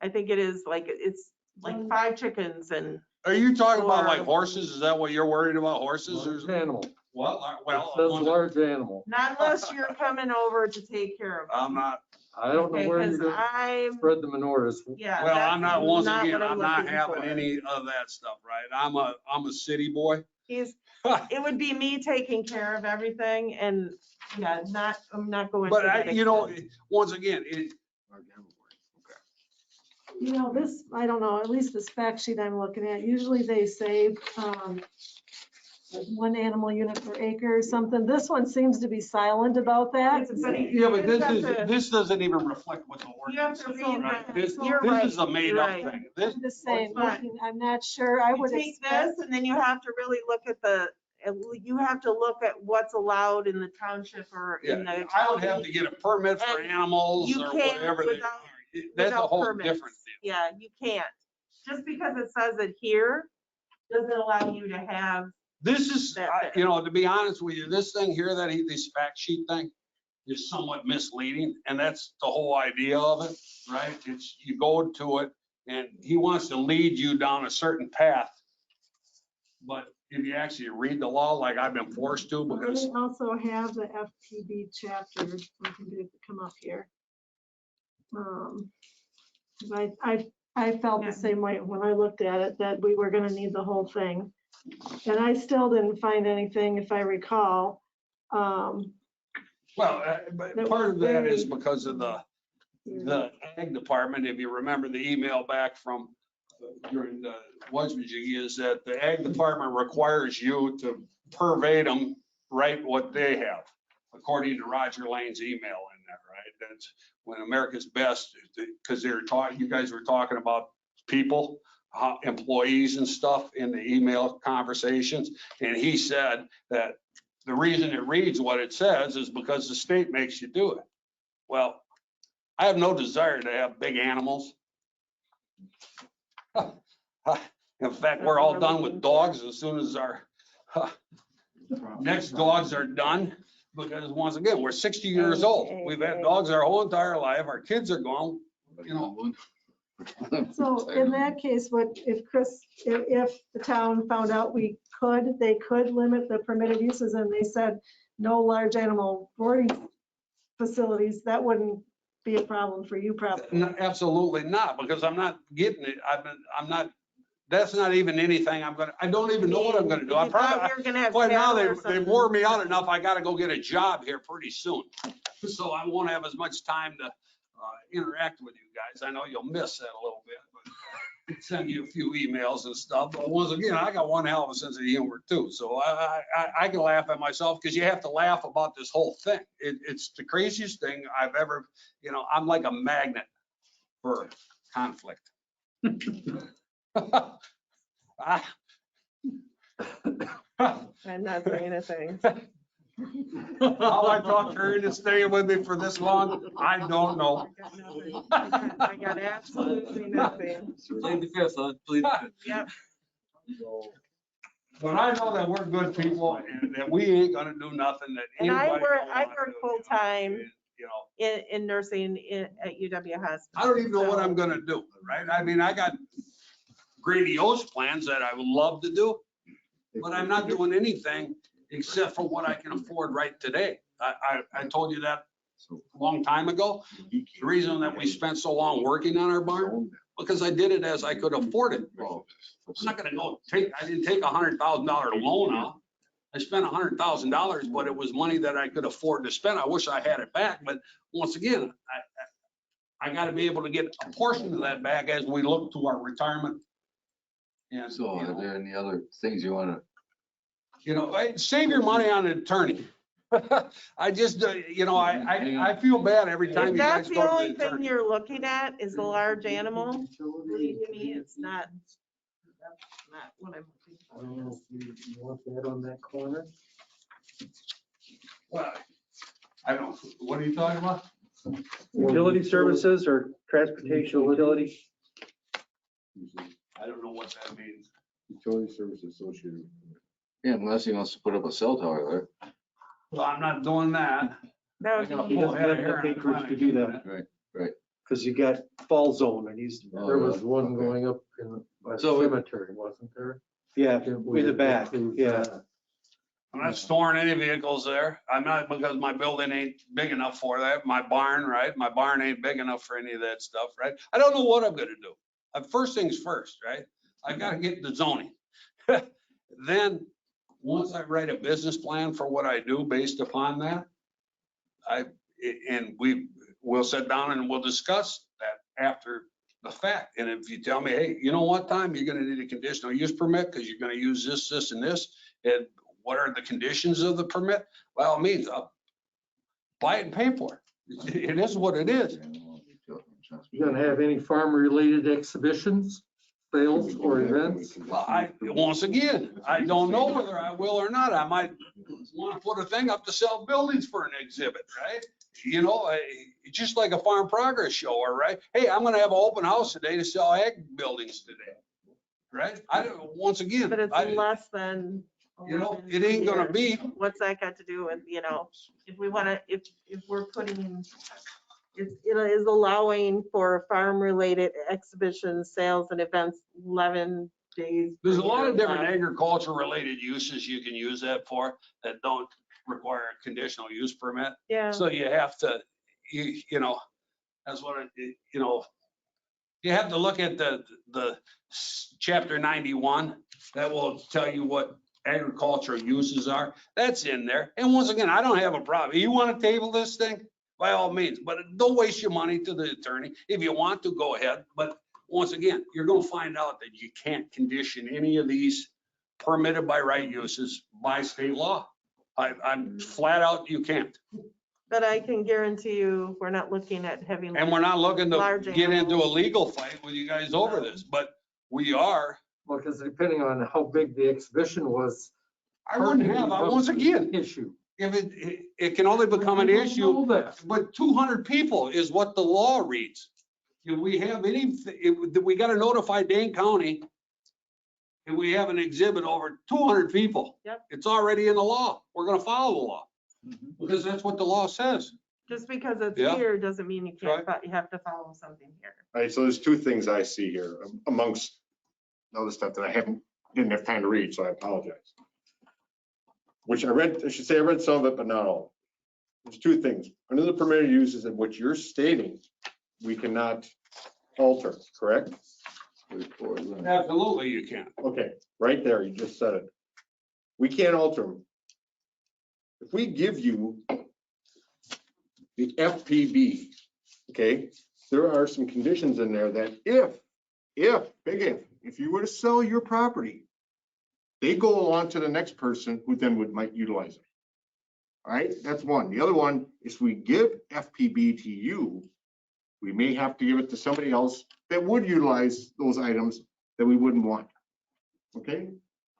I think it is like, it's like 5 chickens and, Are you talking about like Or- horses? Is that what you're worried about, horses Large or? animal. Well, It says large animal. not unless you're coming over to take care of them. I'm not, I don't know Okay, where you're 'cause gonna I'm, spread the manures. yeah. well, that's I'm not, once what again, I'm not looking having for. any of that stuff, right? I'm a city boy. It would be me taking care of everything and, yeah, I'm not going. But to that you know, extent. once again, You know, this, I don't know, at least this fact sheet I'm looking at, usually they say like 1 animal unit per acre or something. This one seems to be silent about that. yeah, but this doesn't even reflect what the You have ordinance to is, read right? that. This You're is a right, made you're up right. thing. This, I'm just saying, But- I'm not sure. I You would take expect. this and then you have to really look at you have to look at what's allowed in the township or in yeah, the. I would have to get a permit for And animals you or can't whatever. They without- are. That's a without whole permits. different deal. Yeah, you can't. Just because it says it here doesn't allow you to have. This is, That- you know, to be honest with you, this thing here, this fact sheet thing is somewhat misleading, and that's the whole idea of it, right? It's, you go to it, and he wants to lead you down a certain path. But if you actually read the law, like I've been forced to, because, They also have the FPB chapter. I can do it to come up here. I felt the same way when I looked at it, that we were gonna need the whole thing. And I still didn't find anything, if I recall. well, but part of that is because of the ag department. If you remember the email back from during the Wajmajig, is that the ag department requires you to verbatim write what they have, according to Roger Lane's email in there, right? That's when America's Best, because you guys were talking about people, employees and stuff in the email conversations. And he said that the reason it reads what it says is because the state makes you do it. Well, I have no desire to have big animals. In fact, we're all done with dogs as soon as our next dogs are done. Because once again, we're 60 years old. We've had dogs our whole entire life. Our kids are gone, you know. So in that case, if the town found out they could limit the permitted uses and they said no large animal boarding facilities, that wouldn't be a problem for you probably. No, absolutely not, because I'm not getting it. I'm not, that's not even anything I don't even know what I'm gonna do. If I you thought probably, we were gonna have quite now, cattle or they something. wore me out enough. I gotta go get a job here pretty soon. So I won't have as much time to interact with you guys. I know you'll miss that a little bit, but send you a few emails and stuff. But once again, I got one hell of a sense of humor too. So I can laugh at myself because you have to laugh about this whole thing. It's the craziest thing I've ever, you know, I'm like a magnet for conflict. I'm not saying anything. How I talked her into staying with me for this long, I don't know. I got absolutely nothing. Plead the fifth, huh? Plead the fifth. Yep. But I know that we're good people and that we ain't gonna do nothing that And anybody. I don't work wanna do, full-time You know, in nursing at UW Hospital. I don't even know what I'm gonna do, right? I mean, I got grandiose plans that I would love to do, but I'm not doing anything except for what I can afford right today. I told you that a long time ago. The reason that we spent so long working on our barn, because I did it as I could afford it. I'm not gonna I didn't take $100,000 loan out. I spent $100,000, but it was money that I could afford to spend. I wish I had it back, but once again, I gotta be able to get a portion of that back as we look to our retirement. And, So are there any other things you want to? Save your money on an attorney. I just, I feel bad every time If you that's guys the go to only the thing attorney. you're looking at is the large animal, believe me, it's not, that's not what I'm I don't know looking if you want that on that corner. Well, I don't, what are you talking about? Utility services or transportation utility? I don't know what that means. Utility service associated. Yeah, unless he wants to put up a cell tower Well, I'm not doing that. That I would got a be- full head of He doesn't hair have the on the acreage to do that. there. Right. Because you got fall zone and he's, Oh, There was yeah. one Okay. going up in by the So- cemetery, wasn't there? yeah, We in the had back, approved yeah. that. I'm not storing any vehicles there. I'm not, because my building ain't big enough for that. My barn, right? My barn ain't big enough for any of that stuff, right? I don't know what I'm gonna do. First things first, right? I gotta get the zoning. Then, once I write a business plan for what I do based upon that, we'll sit down and we'll discuss that after the fact. And if you tell me, hey, you know what time you're gonna need a conditional use permit because you're gonna use this, this, and this, and what are the conditions of the permit? By all means, I'll buy it and pay for it. It is what it is. You gonna have any farm-related exhibitions, sales, or events? Well, once again, I don't know whether I will or not. I might want to put a thing up to sell buildings for an exhibit, right? Just like a farm progress show, right? Hey, I'm gonna have an open house today to sell ag buildings today, right? Once again, But it's less than. it ain't gonna be. What's that got to do with, if we want to, if we're putting, it is allowing for farm-related exhibitions, sales and events 11 days. per There's a lot of year different left. agriculture related uses you can use that for that don't require a conditional use permit. Yeah, So you have to, that's what, you have to look at the chapter 91. That will tell you what agricultural uses are. That's in there. And once again, I don't have a problem. You want to table this thing? By all means, but don't waste your money to the attorney. If you want to, go ahead. But once again, you're going to find out that you can't condition any of these permitted by right uses by state law. I'm flat out, you can't. but I can guarantee you, we're not looking at heavy. And we're not looking to Large get into a animals. legal fight with you guys over this, but we are. Well, because depending on how big the exhibition was. I wouldn't have, once again, Issue. if it can only become an issue, Know that. but 200 people is what the law reads. If we have we got to notify Dane County if we have an exhibit over 200 people. Yep. It's already in the law. We're going to follow the law because that's what the law says. Just because it's Yeah. here doesn't mean you can't, you have to follow something here. All right, so there's two things I see here amongst other stuff that didn't have time to read, so I apologize. Which I should say I read some of it, but not all. There's two things. Under the permitted uses in which you're stating, we cannot alter, correct? Absolutely, you can. Okay, right there, you just said it. We can't alter them. If we give you the FPB, okay, there are some conditions in there that if you were to sell your property, they go on to the next person who then might utilize it. All right, that's one. The other one is we give FPB to you, we may have to give it to somebody else that would utilize those items that we wouldn't want. Okay,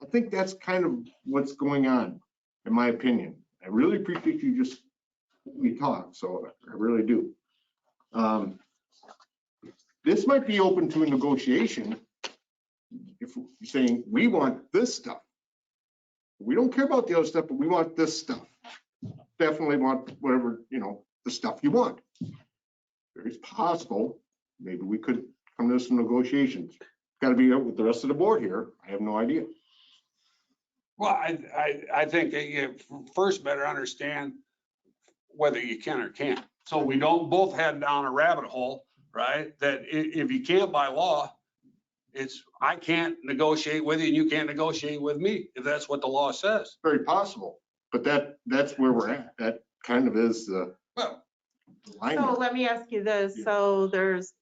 I think that's kind of what's going on, in my opinion. I really appreciate you just, we talk, so I really do. This might be open to a negotiation if you're saying, we want this stuff. We don't care about the other stuff, but we want this stuff. Definitely want whatever, the stuff you want. It's possible, maybe we could come to some negotiations. Got to be up with the rest of the board here. I have no idea. Well, I think that you first better understand whether you can or can't. So we don't both head down a rabbit hole, right? That if you can't by law, I can't negotiate with you and you can't negotiate with me, if that's what the law says. Very possible, but that's where we're at. That kind of is the Well, line. So let me ask you this, so there's,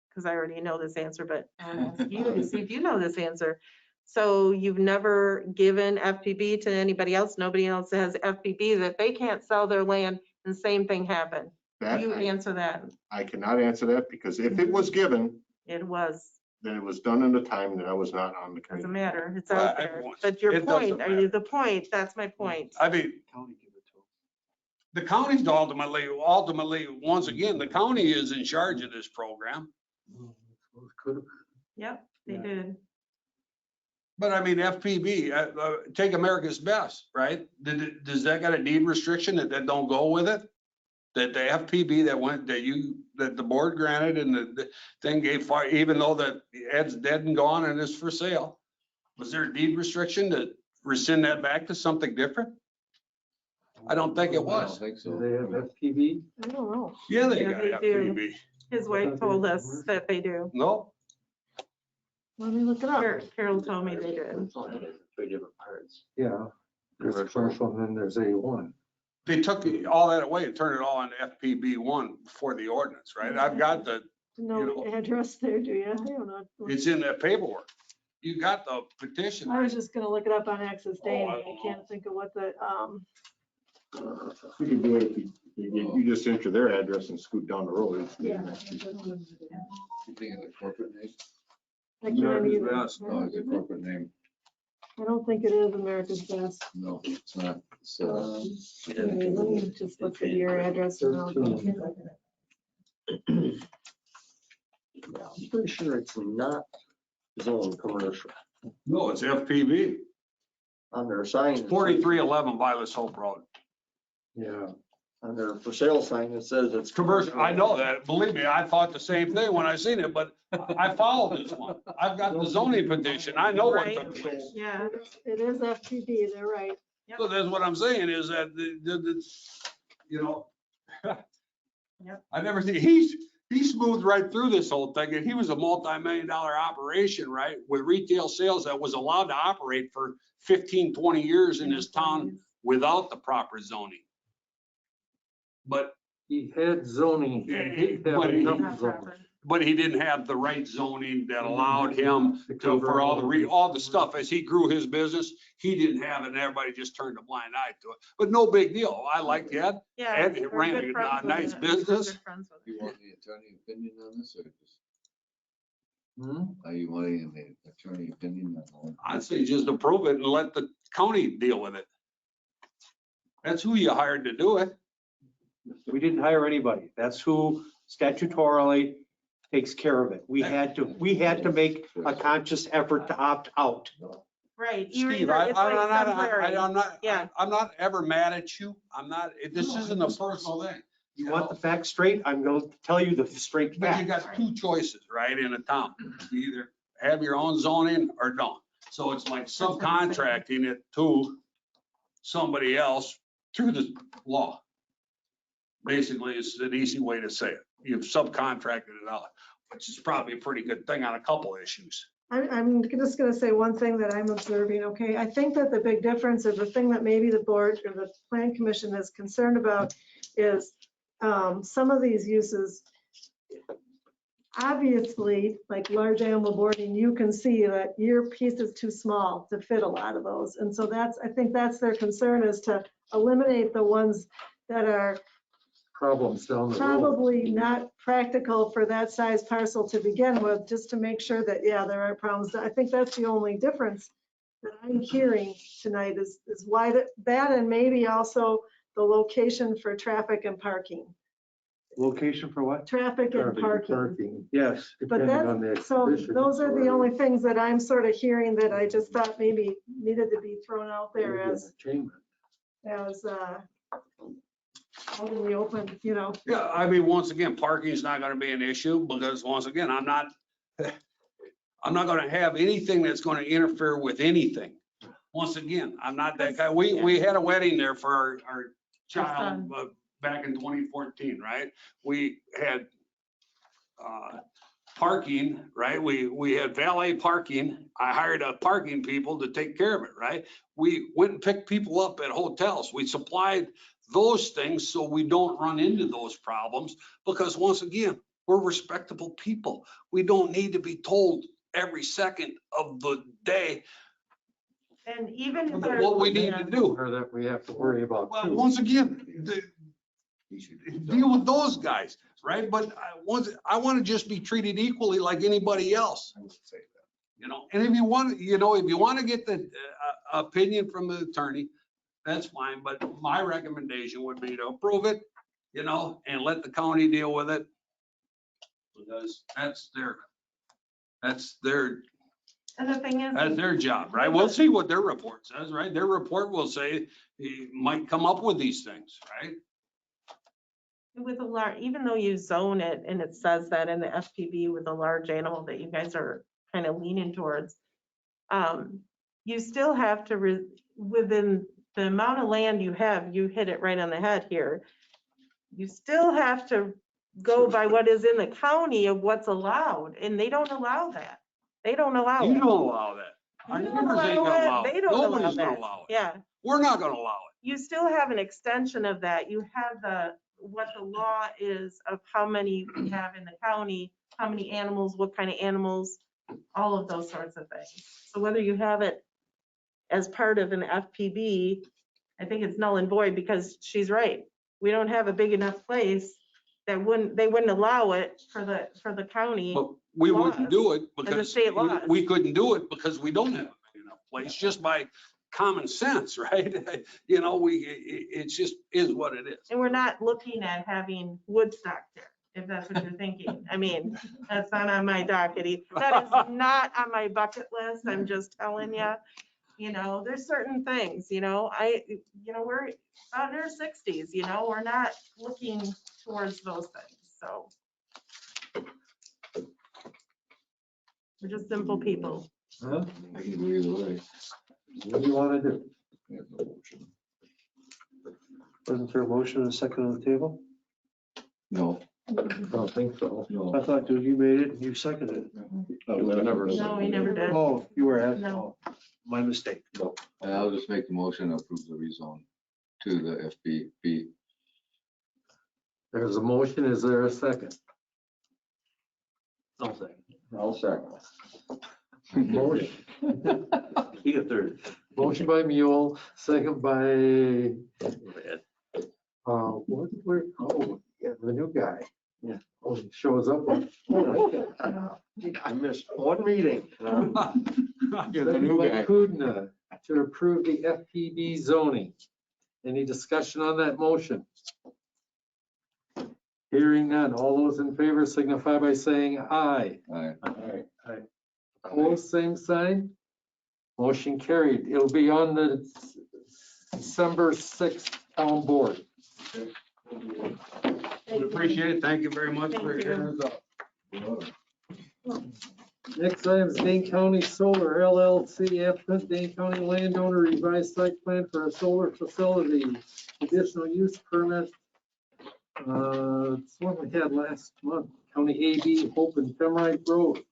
because I already know this answer, but I want to ask you to see if you know this answer. So you've never given FPB to anybody else, nobody else has FPB, that they can't sell their land and same thing happened? You answer that. I cannot answer that because if it was given, It was, then it was done in a time that I was not on the doesn't committee. matter, it's Well, out there. But your it doesn't point, matter. the point, that's my point. I mean, the county's ultimately, once again, the county is in charge of this program. Yep, they did. But I mean, FPB, take America's Best, right? Does that got a deed restriction that don't go with it? That the FPB that the board granted and the thing gave fire, even though that Ed's dead and gone and is for sale? Was there a deed restriction to rescind that back to something different? I don't think it I was. don't think Do so. they have FPV? I don't know. Yeah, they Yeah, got they do. FPB. His wife told us that they do. No, Let me look it up. Carol told me they did. Three different parts. Yeah, there's commercial and then there's A1. they took all that away and turned it all into FPB1 for the ordinance, right? I've got No address there, do you? I don't know. it's in that paperwork. You got the petition. I was just gonna look it up on Access Day. I I don't can't think of what the, You can do it if you just enter their address and scoot down the road. yeah. You think of the corporate name? I can't either. No, it's a corporate name. I don't think it is America's Best. No, it's not. It's, Anyway, let me just look at your address. And I'll go. I'm pretty sure it's not zone commercial. No, it's FPB. On their sign. It's 4311 Violet Hope Road. Yeah. On their for sale sign, it says it's. Commercial, I know that. Believe me, I thought the same thing when I seen it, but I followed this one. I've got the zoning petition. I know what took place. Yeah. It is FPB, they're right. So that's what I'm saying is that Yep. I never see, he smoothed right through this whole thing, and he was a multi-million-dollar operation, right? With retail sales that was allowed to operate for 15, 20 years in this town without the proper zoning. But He had zoning. He didn't have But he- enough zoning. he didn't have the right zoning that allowed him to, for all the stuff, as he grew his business, he didn't have it, and everybody just turned a blind eye to it. But no big deal. I liked Ed. Yeah. Ed we're ran good a friends with nice it. business. Good friends with You it. want the attorney opinion on this or just, Hmm? are you wanting the attorney opinion on all? I'd say just approve it and let the county deal with it. That's who you hired to do it. We didn't hire anybody. That's who statutorily takes care of it. We had to make a conscious effort to opt out. Right. You're Steve, either- it's like temporary. Yeah. I'm not ever mad at you. I'm not, this isn't a personal thing. You want the facts straight? I'm going to tell you the straight But you facts. got two choices, right, in a town. You either have your own zoning or don't. So it's like subcontracting it to somebody else through the law. Basically, it's an easy way to say it. You've subcontracted it out, which is probably a pretty good thing on a couple issues. I'm just gonna say one thing that I'm observing, okay? I think that the big difference, or the thing that maybe the board or the plan commission is concerned about is some of these uses, obviously, like large animal boarding, you can see that your piece is too small to fit a lot of those. And so I think that's their concern, is to eliminate the ones that are Problems down the road. probably not practical for that size parcel to begin with, just to make sure that, yeah, there are problems. I think that's the only difference that I'm hearing tonight is why that and maybe also the location for traffic and parking. Location for what? Traffic and parking. Yes. But Depending on the that, so exhibition those are the or only things that I'm sort of hearing that I just thought maybe needed to be thrown out there maybe as, entertainment. how do we open, you know? Yeah, I mean, once again, parking is not gonna be an issue because once again, I'm not gonna have anything that's gonna interfere with anything. Once again, I'm not that guy. We had a wedding there for our child back in 2014, right? We had parking, right? We had valet parking. I hired a parking people to take care of it, right? We went and picked people up at hotels. We supplied those things so we don't run into those problems because once again, we're respectable people. We don't need to be told every second of the day And even if what we need to do. Or that we have to worry about Well, too. once again, deal with those guys, right? But I want to just be treated equally like anybody else. You know, and if you want, to get the opinion from the attorney, that's fine. But my recommendation would be to approve it, and let the county deal with it. Because that's their And the thing is, That's their job, right? We'll see what their report says, right? Their report will say he might come up with these things, right? with a large, even though you zone it and it says that in the FPB with a large animal that you guys are kind of leaning towards, you still have to, within the amount of land you have, you hit it right on the head here. You still have to go by what is in the county of what's allowed, and they don't allow that. They don't allow You it. don't allow that. Our You don't neighbors ain't allow gonna it. allow it. They don't allow Nobody's gonna that. allow it. Yeah. We're not gonna allow it. You still have an extension of that. You have what the law is of how many we have in the county, how many animals, what kind of animals, all of those sorts of things. So whether you have it as part of an FPB, I think it's null and void because she's right. We don't have a big enough place that they wouldn't allow it for the county. But we wouldn't do it because state laws. we couldn't do it because we don't have a big enough place, just by common sense, right? It's just is what it is. And we're not looking at having Woodstock there, if that's what you're thinking. I mean, that's not on my docket. That is not on my bucket list. I'm just telling you, there's certain things, we're about in our 60s, we're not looking towards those things. So we're just simple people. Huh? I can go either way. What do you want to do? Wasn't there a motion and a second on the table? No, I don't think so. no. I thought you made it and you seconded it. No, we never did. Oh, you were asked. No. Oh, my mistake. And I'll just make the motion to approve the rezone to the FBB. There's a motion. Is there a second? I'll second. I'll second. Motion. He a third. Motion by Mule, second by, the new guy. Yeah. Oh, he shows up. I missed one meeting. You're the new guy. Kudna to approve the FPB zoning. Any discussion on that motion? Hearing none. All those in favor signify by saying aye. Aye. Opposed, same sign. Motion carried. It'll be on the December 6th town board. We appreciate it. Thank you very much for Thank your you. Next item is Dane County Solar LLC, applicant Dane County landowner revised site plan for a solar facility. Additional use permit. It's what we had last month. County AB Hope and Femrite Road.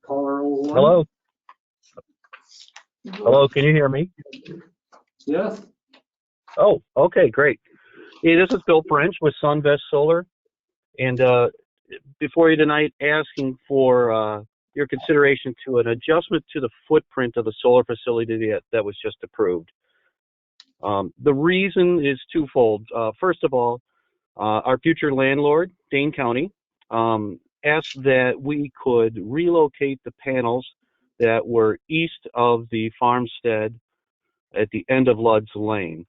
Caller 01. Hello? Hello, can you hear me? Yes. Oh, okay, great. Hey, this is Bill French with Sunvest Solar. And before you tonight, asking for your consideration to an adjustment to the footprint of the solar facility that was just approved. The reason is twofold. First of all, Our future landlord, Dane County, asked that we could relocate the panels that were east of the farmstead at the end of Ludd's Lane.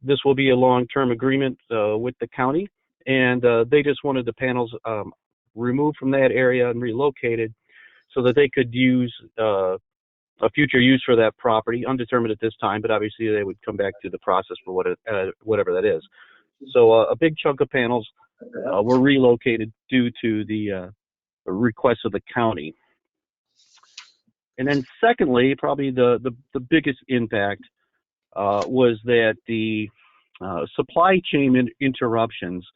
This will be a long-term agreement with the county, and they just wanted the panels removed from that area and relocated so that they could use a future use for that property, undetermined at this time, but obviously they would come back to the process for whatever that is. So a big chunk of panels were relocated due to the request of the county. And then secondly, probably the biggest impact was that the supply chain interruptions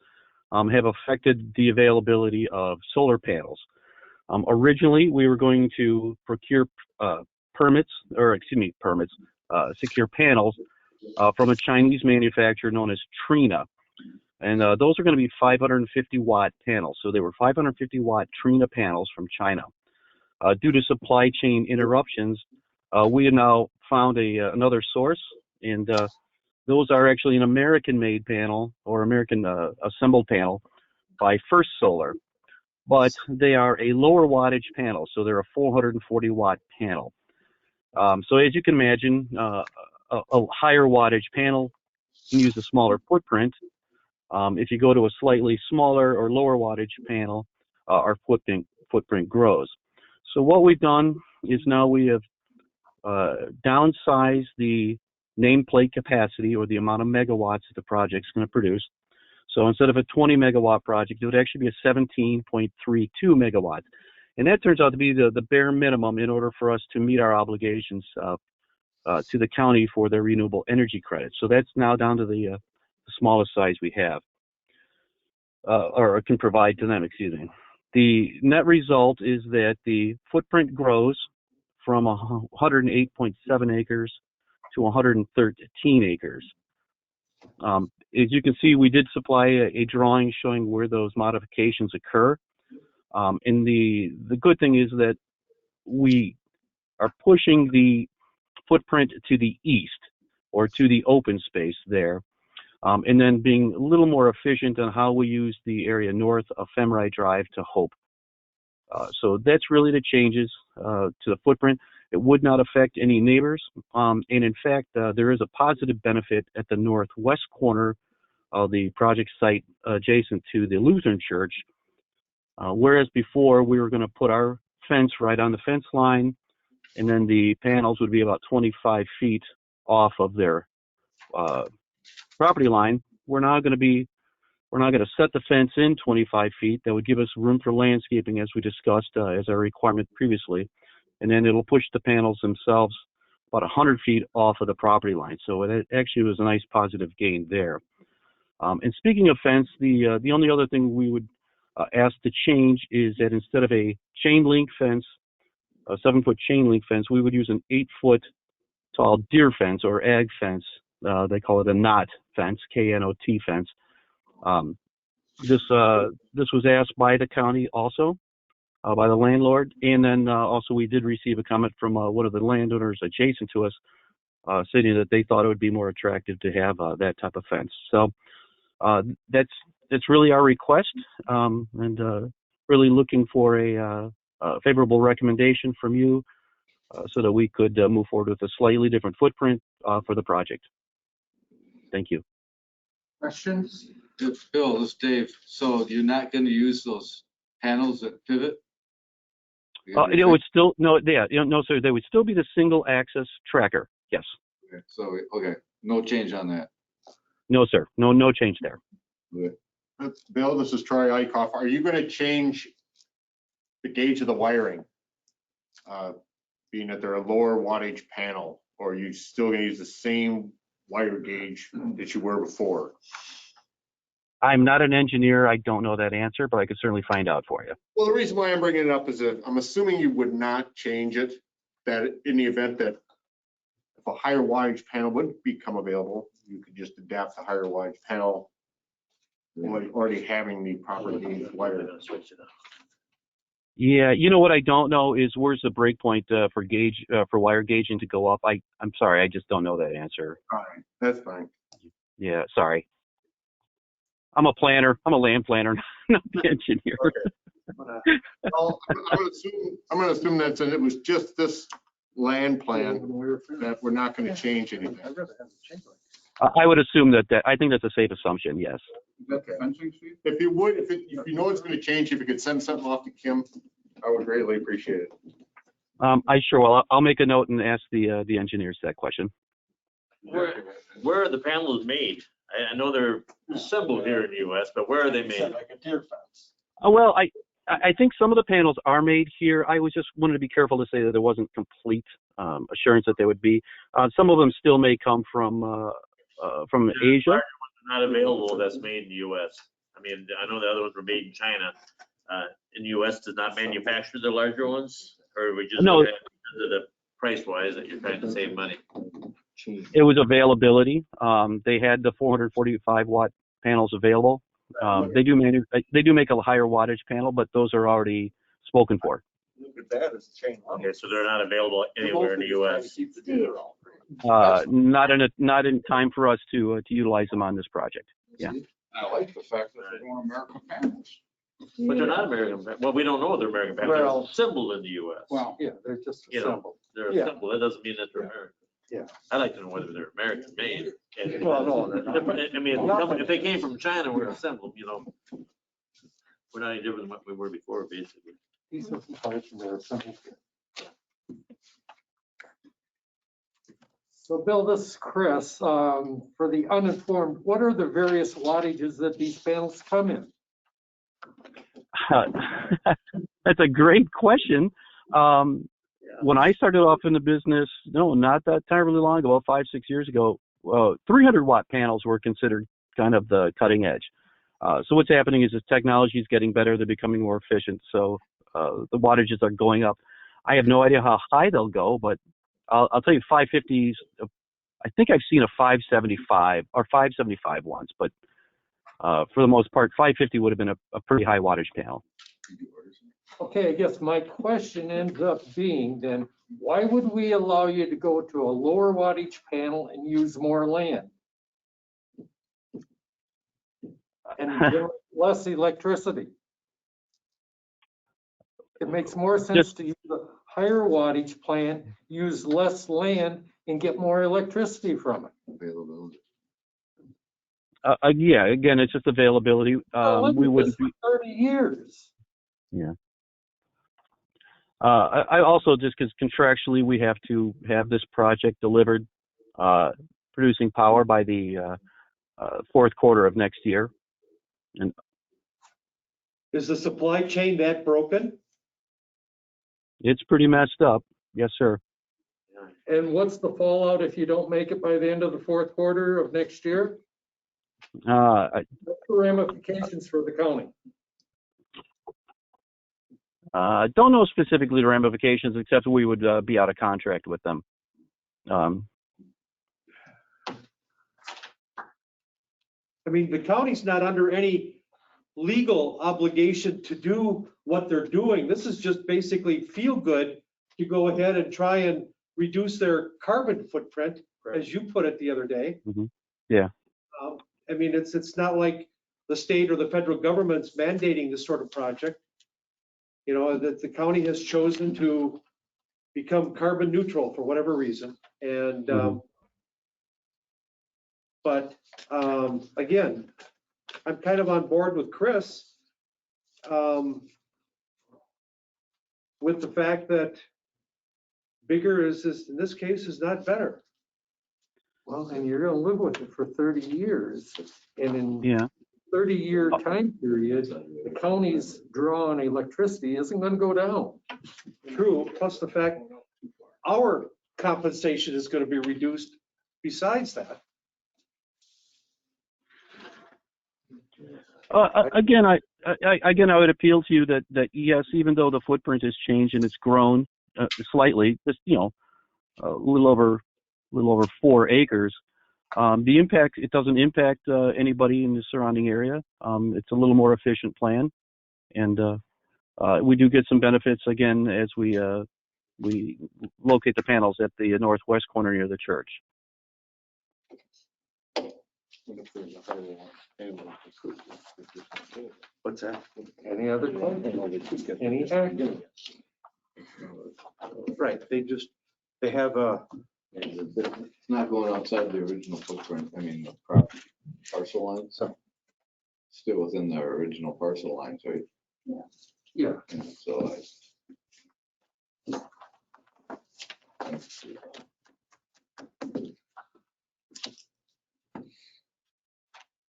have affected the availability of solar panels. Originally, we were going to procure secure panels from a Chinese manufacturer known as Trina. And those are going to be 550 watt panels. So they were 550 watt Trina panels from China. Due to supply chain interruptions, we have now found another source, and those are actually an American-made panel or American assembled panel by First Solar, but they are a lower wattage panel, so they're a 440 watt panel. So as you can imagine, a higher wattage panel can use a smaller footprint. If you go to a slightly smaller or lower wattage panel, our footprint grows. So what we've done is now we have downsized the nameplate capacity, or the amount of megawatts that the project's going to produce. So instead of a 20 megawatt project, it would actually be a 17.32 megawatts. And that turns out to be the bare minimum in order for us to meet our obligations to the county for their renewable energy credits. So that's now down to the smallest size we have, or can provide to them, excuse me. The net result is that the footprint grows from 108.7 acres to 113 acres. As you can see, we did supply a drawing showing where those modifications occur. And the good thing is that we are pushing the footprint to the east, or to the open space there, and then being a little more efficient on how we use the area north of Femri Drive to Hope. So that's really the changes to the footprint. It would not affect any neighbors, and in fact, there is a positive benefit at the northwest corner of the project site adjacent to the Lutheran Church, whereas before we were going to put our fence right on the fence line, and then the panels would be about 25 feet off of their property line. We're not going to set the fence in 25 feet. That would give us room for landscaping, as we discussed as our requirement previously. And then it'll push the panels themselves about 100 feet off of the property line. So it actually was a nice positive gain there. And speaking of fence, the only other thing we would ask to change is that instead of a chain link fence, a 7-foot chain link fence, we would use an 8-foot tall deer fence or ag fence. They call it a knot fence, K-N-O-T fence. This was asked by the county also, by the landlord, and then also we did receive a comment from one of the landowners adjacent to us, stating that they thought it would be more attractive to have that type of fence. So that's really our request, and really looking for a favorable recommendation from you so that we could move forward with a slightly different footprint for the project. Thank you. Questions? Bill, this is Dave. So you're not going to use those panels that pivot? It would still, no, sir, they would still be the single axis tracker. Yes. Okay, so, okay, no change on that. No, sir. No change there. Bill, this is Troy Eichhoff. Are you going to change the gauge of the wiring? Being that they're a lower wattage panel, or are you still going to use the same wire gauge that you were before? I'm not an engineer. I don't know that answer, but I could certainly find out for you. Well, the reason why I'm bringing it up is that I'm assuming you would not change it, that in the event that if a higher wattage panel would become available, you could just adapt the higher wattage panel, already having the proper gauge wire. Yeah, you know what I don't know is where's the breakpoint for wire gauging to go up. I'm sorry, I just don't know that answer. All right, that's fine. Yeah, sorry. I'm a planner. I'm a land planner, not the engineer. Well, I'm gonna assume that it was just this land plan that we're not gonna change anything. I would assume that, I think that's a safe assumption, yes. If you would, if you know it's gonna change, if you could send something off to Kim, I would greatly appreciate it. I sure will. I'll make a note and ask the engineers that question. Where are the panels made? I know they're assembled here in the US, but where are they made? Like a deer fence. Well, I think some of the panels are made here. I was just wanted to be careful to say that there wasn't complete assurance that they would be. Some of them still may come from Asia. Not available that's made in the US. I mean, I know the other ones were made in China. In the US does not manufacture the larger ones, or we just No. because of the price wise that you're trying to save money. It was availability. They had the 445 watt panels available. They do make a higher wattage panel, but those are already spoken for. Look at that as a chain. Okay, so they're not available anywhere in the US. Not in time for us to utilize them on this project. Yeah. I like the fact that they're going American panels. But they're not American. Well, we don't know they're American panels. They're assembled in the US. Well, yeah, they're just You know, assembled. they're Yeah. assembled. That doesn't mean that they're American. Yeah. I'd like to know whether they're American made. Well, no, they're not. I mean, if they came from China, we're assembled, you know. We're not any different than what we were before, basically. These are the parts and they're assembled. So Bill, this is Chris. For the uninformed, what are the various wattages that these panels come in? That's a great question. When I started off in the business, no, not that terribly long ago, about 5-6 years ago, 300 watt panels were considered kind of the cutting edge. So what's happening is technology is getting better. They're becoming more efficient. So the wattages are going up. I have no idea how high they'll go, but I'll tell you 550s. I think I've seen a 575 or 575 once, but for the most part, 550 would have been a pretty high wattage panel. Okay, I guess my question ends up being then, why would we allow you to go to a lower wattage panel and use more land? And generate less electricity? It makes more sense to use a higher wattage plant, use less land, and get more electricity from it. Availability. Yeah, again, it's just availability. We wouldn't be 30 years. Yeah. I also, just because contractually we have to have this project delivered, producing power by the fourth quarter of next year. And Is the supply chain that broken? it's pretty messed up. Yes, sir. And what's the fallout if you don't make it by the end of the fourth quarter of next year? What's the ramifications for the county? Don't know specifically the ramifications, except we would be out of contract with them. I mean, the county's not under any legal obligation to do what they're doing. This is just basically feel good to go ahead and try and reduce their carbon footprint, as you put it the other day. Mm-hmm. Yeah. I mean, it's not like the state or the federal government's mandating this sort of project. You know, that the county has chosen to become carbon neutral for whatever reason. And, but again, I'm kind of on board with Chris with the fact that bigger is, in this case, is not better. Well, and you're gonna live with it for 30 years. And in Yeah. 30-year time period, the county's draw on electricity isn't gonna go down. True, plus the fact our compensation is going to be reduced besides that. Again, I would appeal to you that yes, even though the footprint has changed and it's grown slightly, just a little over 4 acres. The impact, it doesn't impact anybody in the surrounding area. It's a little more efficient plan, and we do get some benefits again as we locate the panels at the northwest corner near the church. What's that? Any other questions? Any action? Right, they have a, It's not going outside the original footprint, I mean, the property parcel lines. Still within the original parcel lines, right? Yeah. And so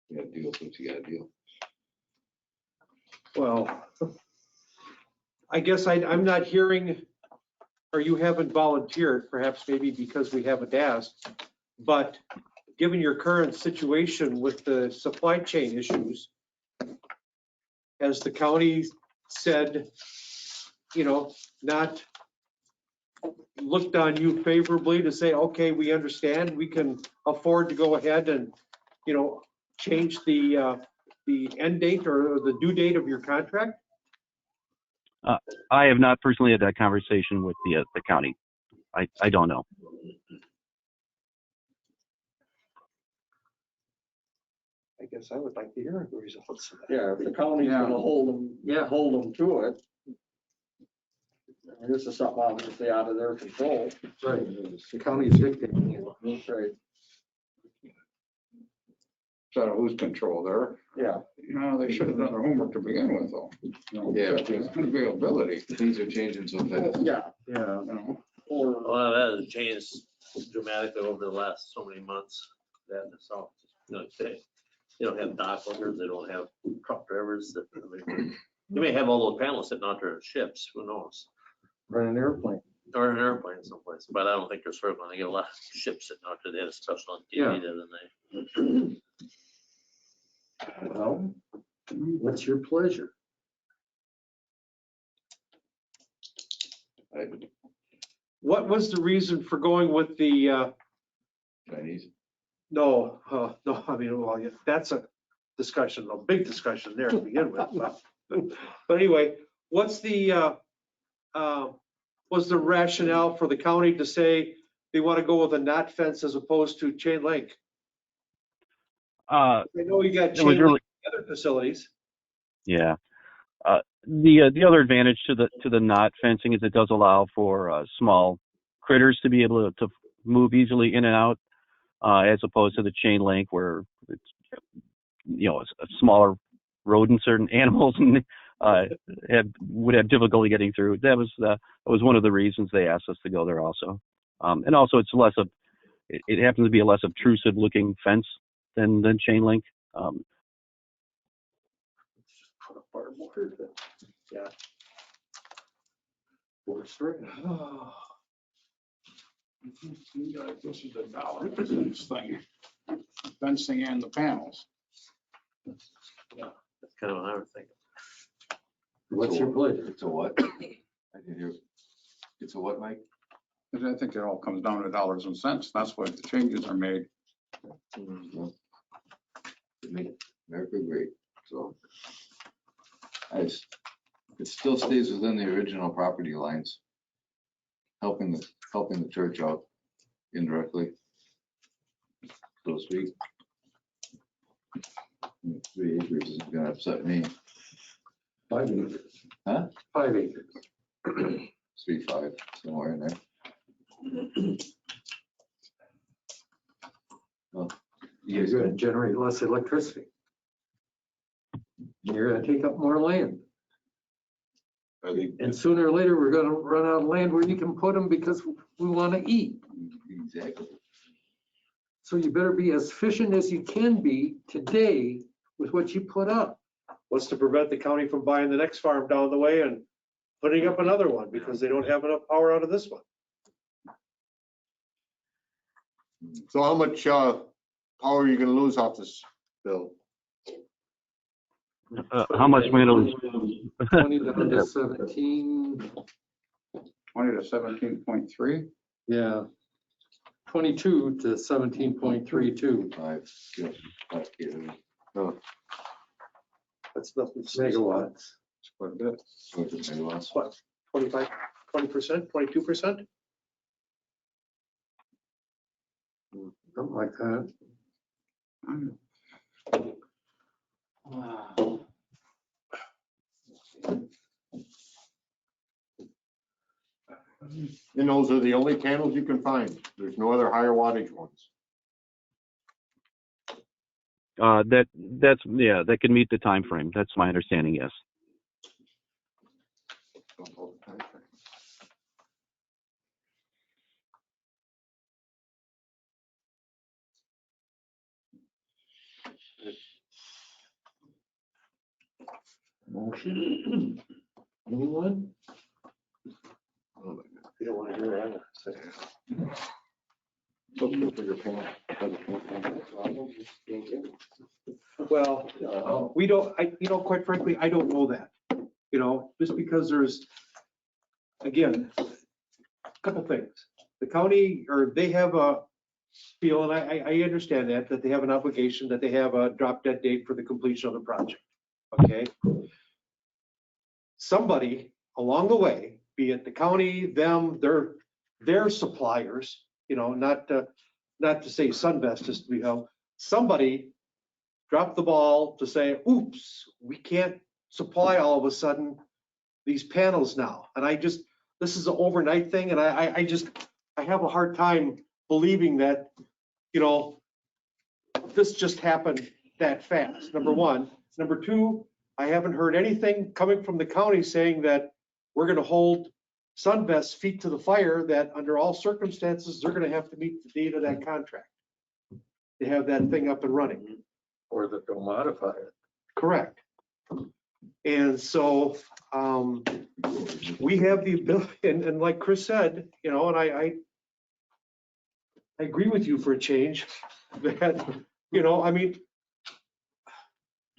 you gotta deal with what you gotta deal. well, I guess I'm not hearing, or you haven't volunteered, perhaps maybe because we haven't asked, but given your current situation with the supply chain issues, has the county said, not looked on you favorably to say, okay, we understand, we can afford to go ahead and, change the end date or the due date of your contract? I have not personally had that conversation with the county. I don't know. I guess I would like to hear the results of that. Yeah, if the county's gonna hold them to it. I mean, this is something obviously out of their control. Right, the county's dictating it. That's right. So who's control there? Yeah. They should have done their homework to begin with, though. Yeah, There's availability. things are changing so fast. Yeah. Yeah. Or, A lot of that has changed dramatically over the last so many months. That it's all, they don't have dock workers, they don't have truck drivers. They may have all those panels sitting out there on ships, who knows? Run an airplane. Or an airplane someplace, but I don't think they're circling. They get a lot of ships sitting out there. They had a special on TV the other night. Well, what's your pleasure? What was the reason for going with the, Chinese. no, I mean, well, yeah, that's a discussion, a big discussion there to begin with. But anyway, what's was the rationale for the county to say they want to go with a knot fence as opposed to chain link? I know you got It was chain really, link in other facilities. yeah. The other advantage to the knot fencing is it does allow for small critters to be able to move easily in and out, as opposed to the chain link where it's, a smaller rodents or animals and would have difficulty getting through. That was one of the reasons they asked us to go there also. And also it's less of, it happens to be a less obtrusive looking fence than chain link. Put a barbed wire, yeah. This is a dollar this thing, fencing and the panels. That's kind of what I was thinking. What's your pleasure? It's a what? I didn't hear. It's a what, Mike? I think it all comes down to dollars and cents. That's why the changes are made. Make America great, so. It still stays within the original property lines. Helping the church out indirectly, so to speak. 3 acres isn't gonna upset me. 5 acres. Huh? 5 acres. 3.5, somewhere in there. Well, You're going to generate less electricity. You're going to take up more land. And sooner or later, we're going to run out of land where you can put them because we want to eat. Exactly. So you better be as efficient as you can be today with what you put up. What's to prevent the county from buying the next farm down the way and putting up another one because they don't have enough power out of this one? So how much power are you gonna lose off this bill? How much am I going to lose? 20 down to 17. 20 to 17.3. Yeah. 22 to 17.32 That's nothing. megawatts. It's quite a bit. What, 25, 20%, 22%? Something like that. And those are the only panels you can find. There's no other higher wattage ones. That can meet the time frame. That's my understanding, yes. Motion? Anyone? You don't want to hear what I'm gonna say. So bigger panel. Well, we don't, quite frankly, I don't know that. Just because there's, again, a couple things. The county, or they have a feel, and I understand that they have an obligation, that they have a drop dead date for the completion of the project. Okay? Somebody along the way, be it the county, them, their suppliers, not to say Sunvest is to be held, somebody dropped the ball to say, oops, we can't supply all of a sudden these panels now. And this is an overnight thing, and I have a hard time believing that, this just happened that fast, number one. Number two, I haven't heard anything coming from the county saying that we're gonna hold Sunvest's feet to the fire, that under all circumstances, they're gonna have to meet the date of that contract to have that thing up and running. Or that they'll modify it. Correct. And so we have the ability, and like Chris said, and I agree with you for a change, that, I mean,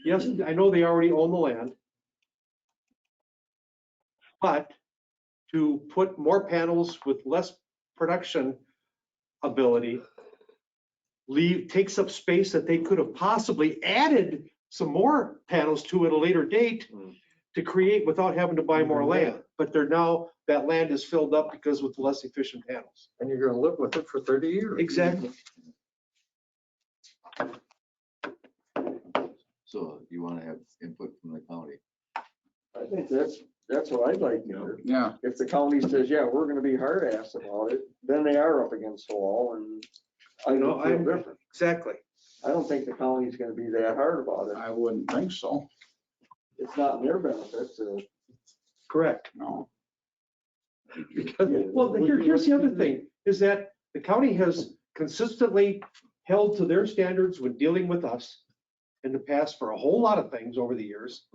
yes, I know they already own the land, but to put more panels with less production ability takes up space that they could have possibly added some more panels to at a later date to create without having to buy more land. But that land is filled up because with less efficient panels. And you're gonna live with it for 30 years. Exactly. So you want to have input from the county? I think that's what I'd like to hear. Yeah. If the county says, yeah, we're gonna be hard ass about it, then they are up against the wall, and I know I'm different. Exactly. I don't think the county's gonna be that hard about it. I wouldn't think so. It's not in their benefit to. Correct. No. Well, here's the other thing, is that the county has consistently held to their standards when dealing with us in the past for a whole lot of things over the years.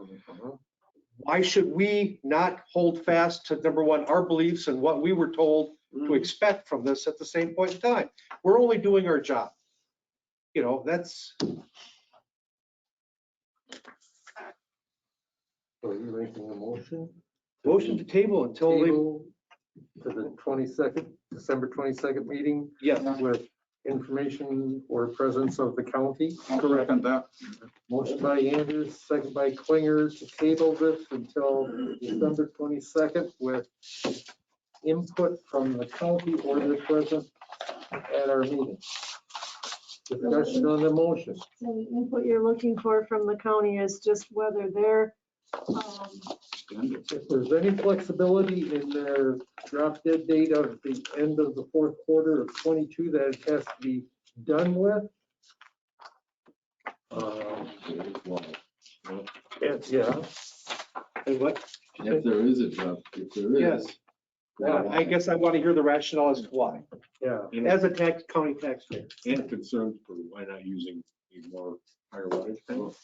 Why should we not hold fast to, number one, our beliefs and what we were told to expect from this at the same point in time? We're only doing our job. That's. So you're making a motion? Motion to table until Table to the 22nd, December 22nd meeting yes. with information or presence of the county. Correct. That. Motion by Andrews, second by Klinger to table this until December 22nd with input from the county or the present at our meeting. Discussion on the motion. So the input you're looking for from the county is just whether they're, If there's any flexibility in their drop dead date of the end of the fourth quarter of 22 that it has to be done with. Yeah. And what? If there is a drop, if there Yes. is. I guess I want to hear the rationale as to why, Yeah. as a county taxpayer. And concerns for why not using a more higher wattage panel.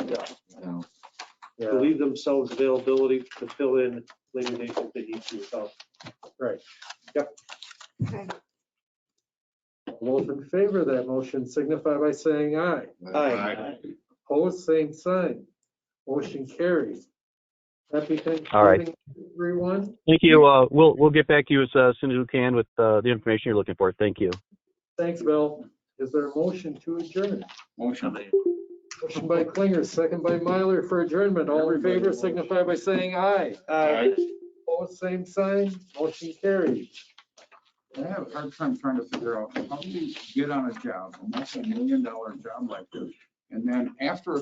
Yeah. Yeah. To leave themselves availability to fill in later dates if they need to. So, Right. okay. All those in favor of that motion signify by saying aye. aye. Opposed, same sign. Motion carries. Happy Thanksgiving, All right. everyone. Thank you. We'll get back to you as soon as we can with the information you're looking for. Thank you. Thanks, Bill. Is there a motion to adjourn? Motion. Motion by Klinger, second by Myler for adjournment. All in favor signify by saying aye. Opposed, same sign. Motion carries. I have a hard time trying to figure out how do you get on a job, a multi-million-dollar job like this, And then after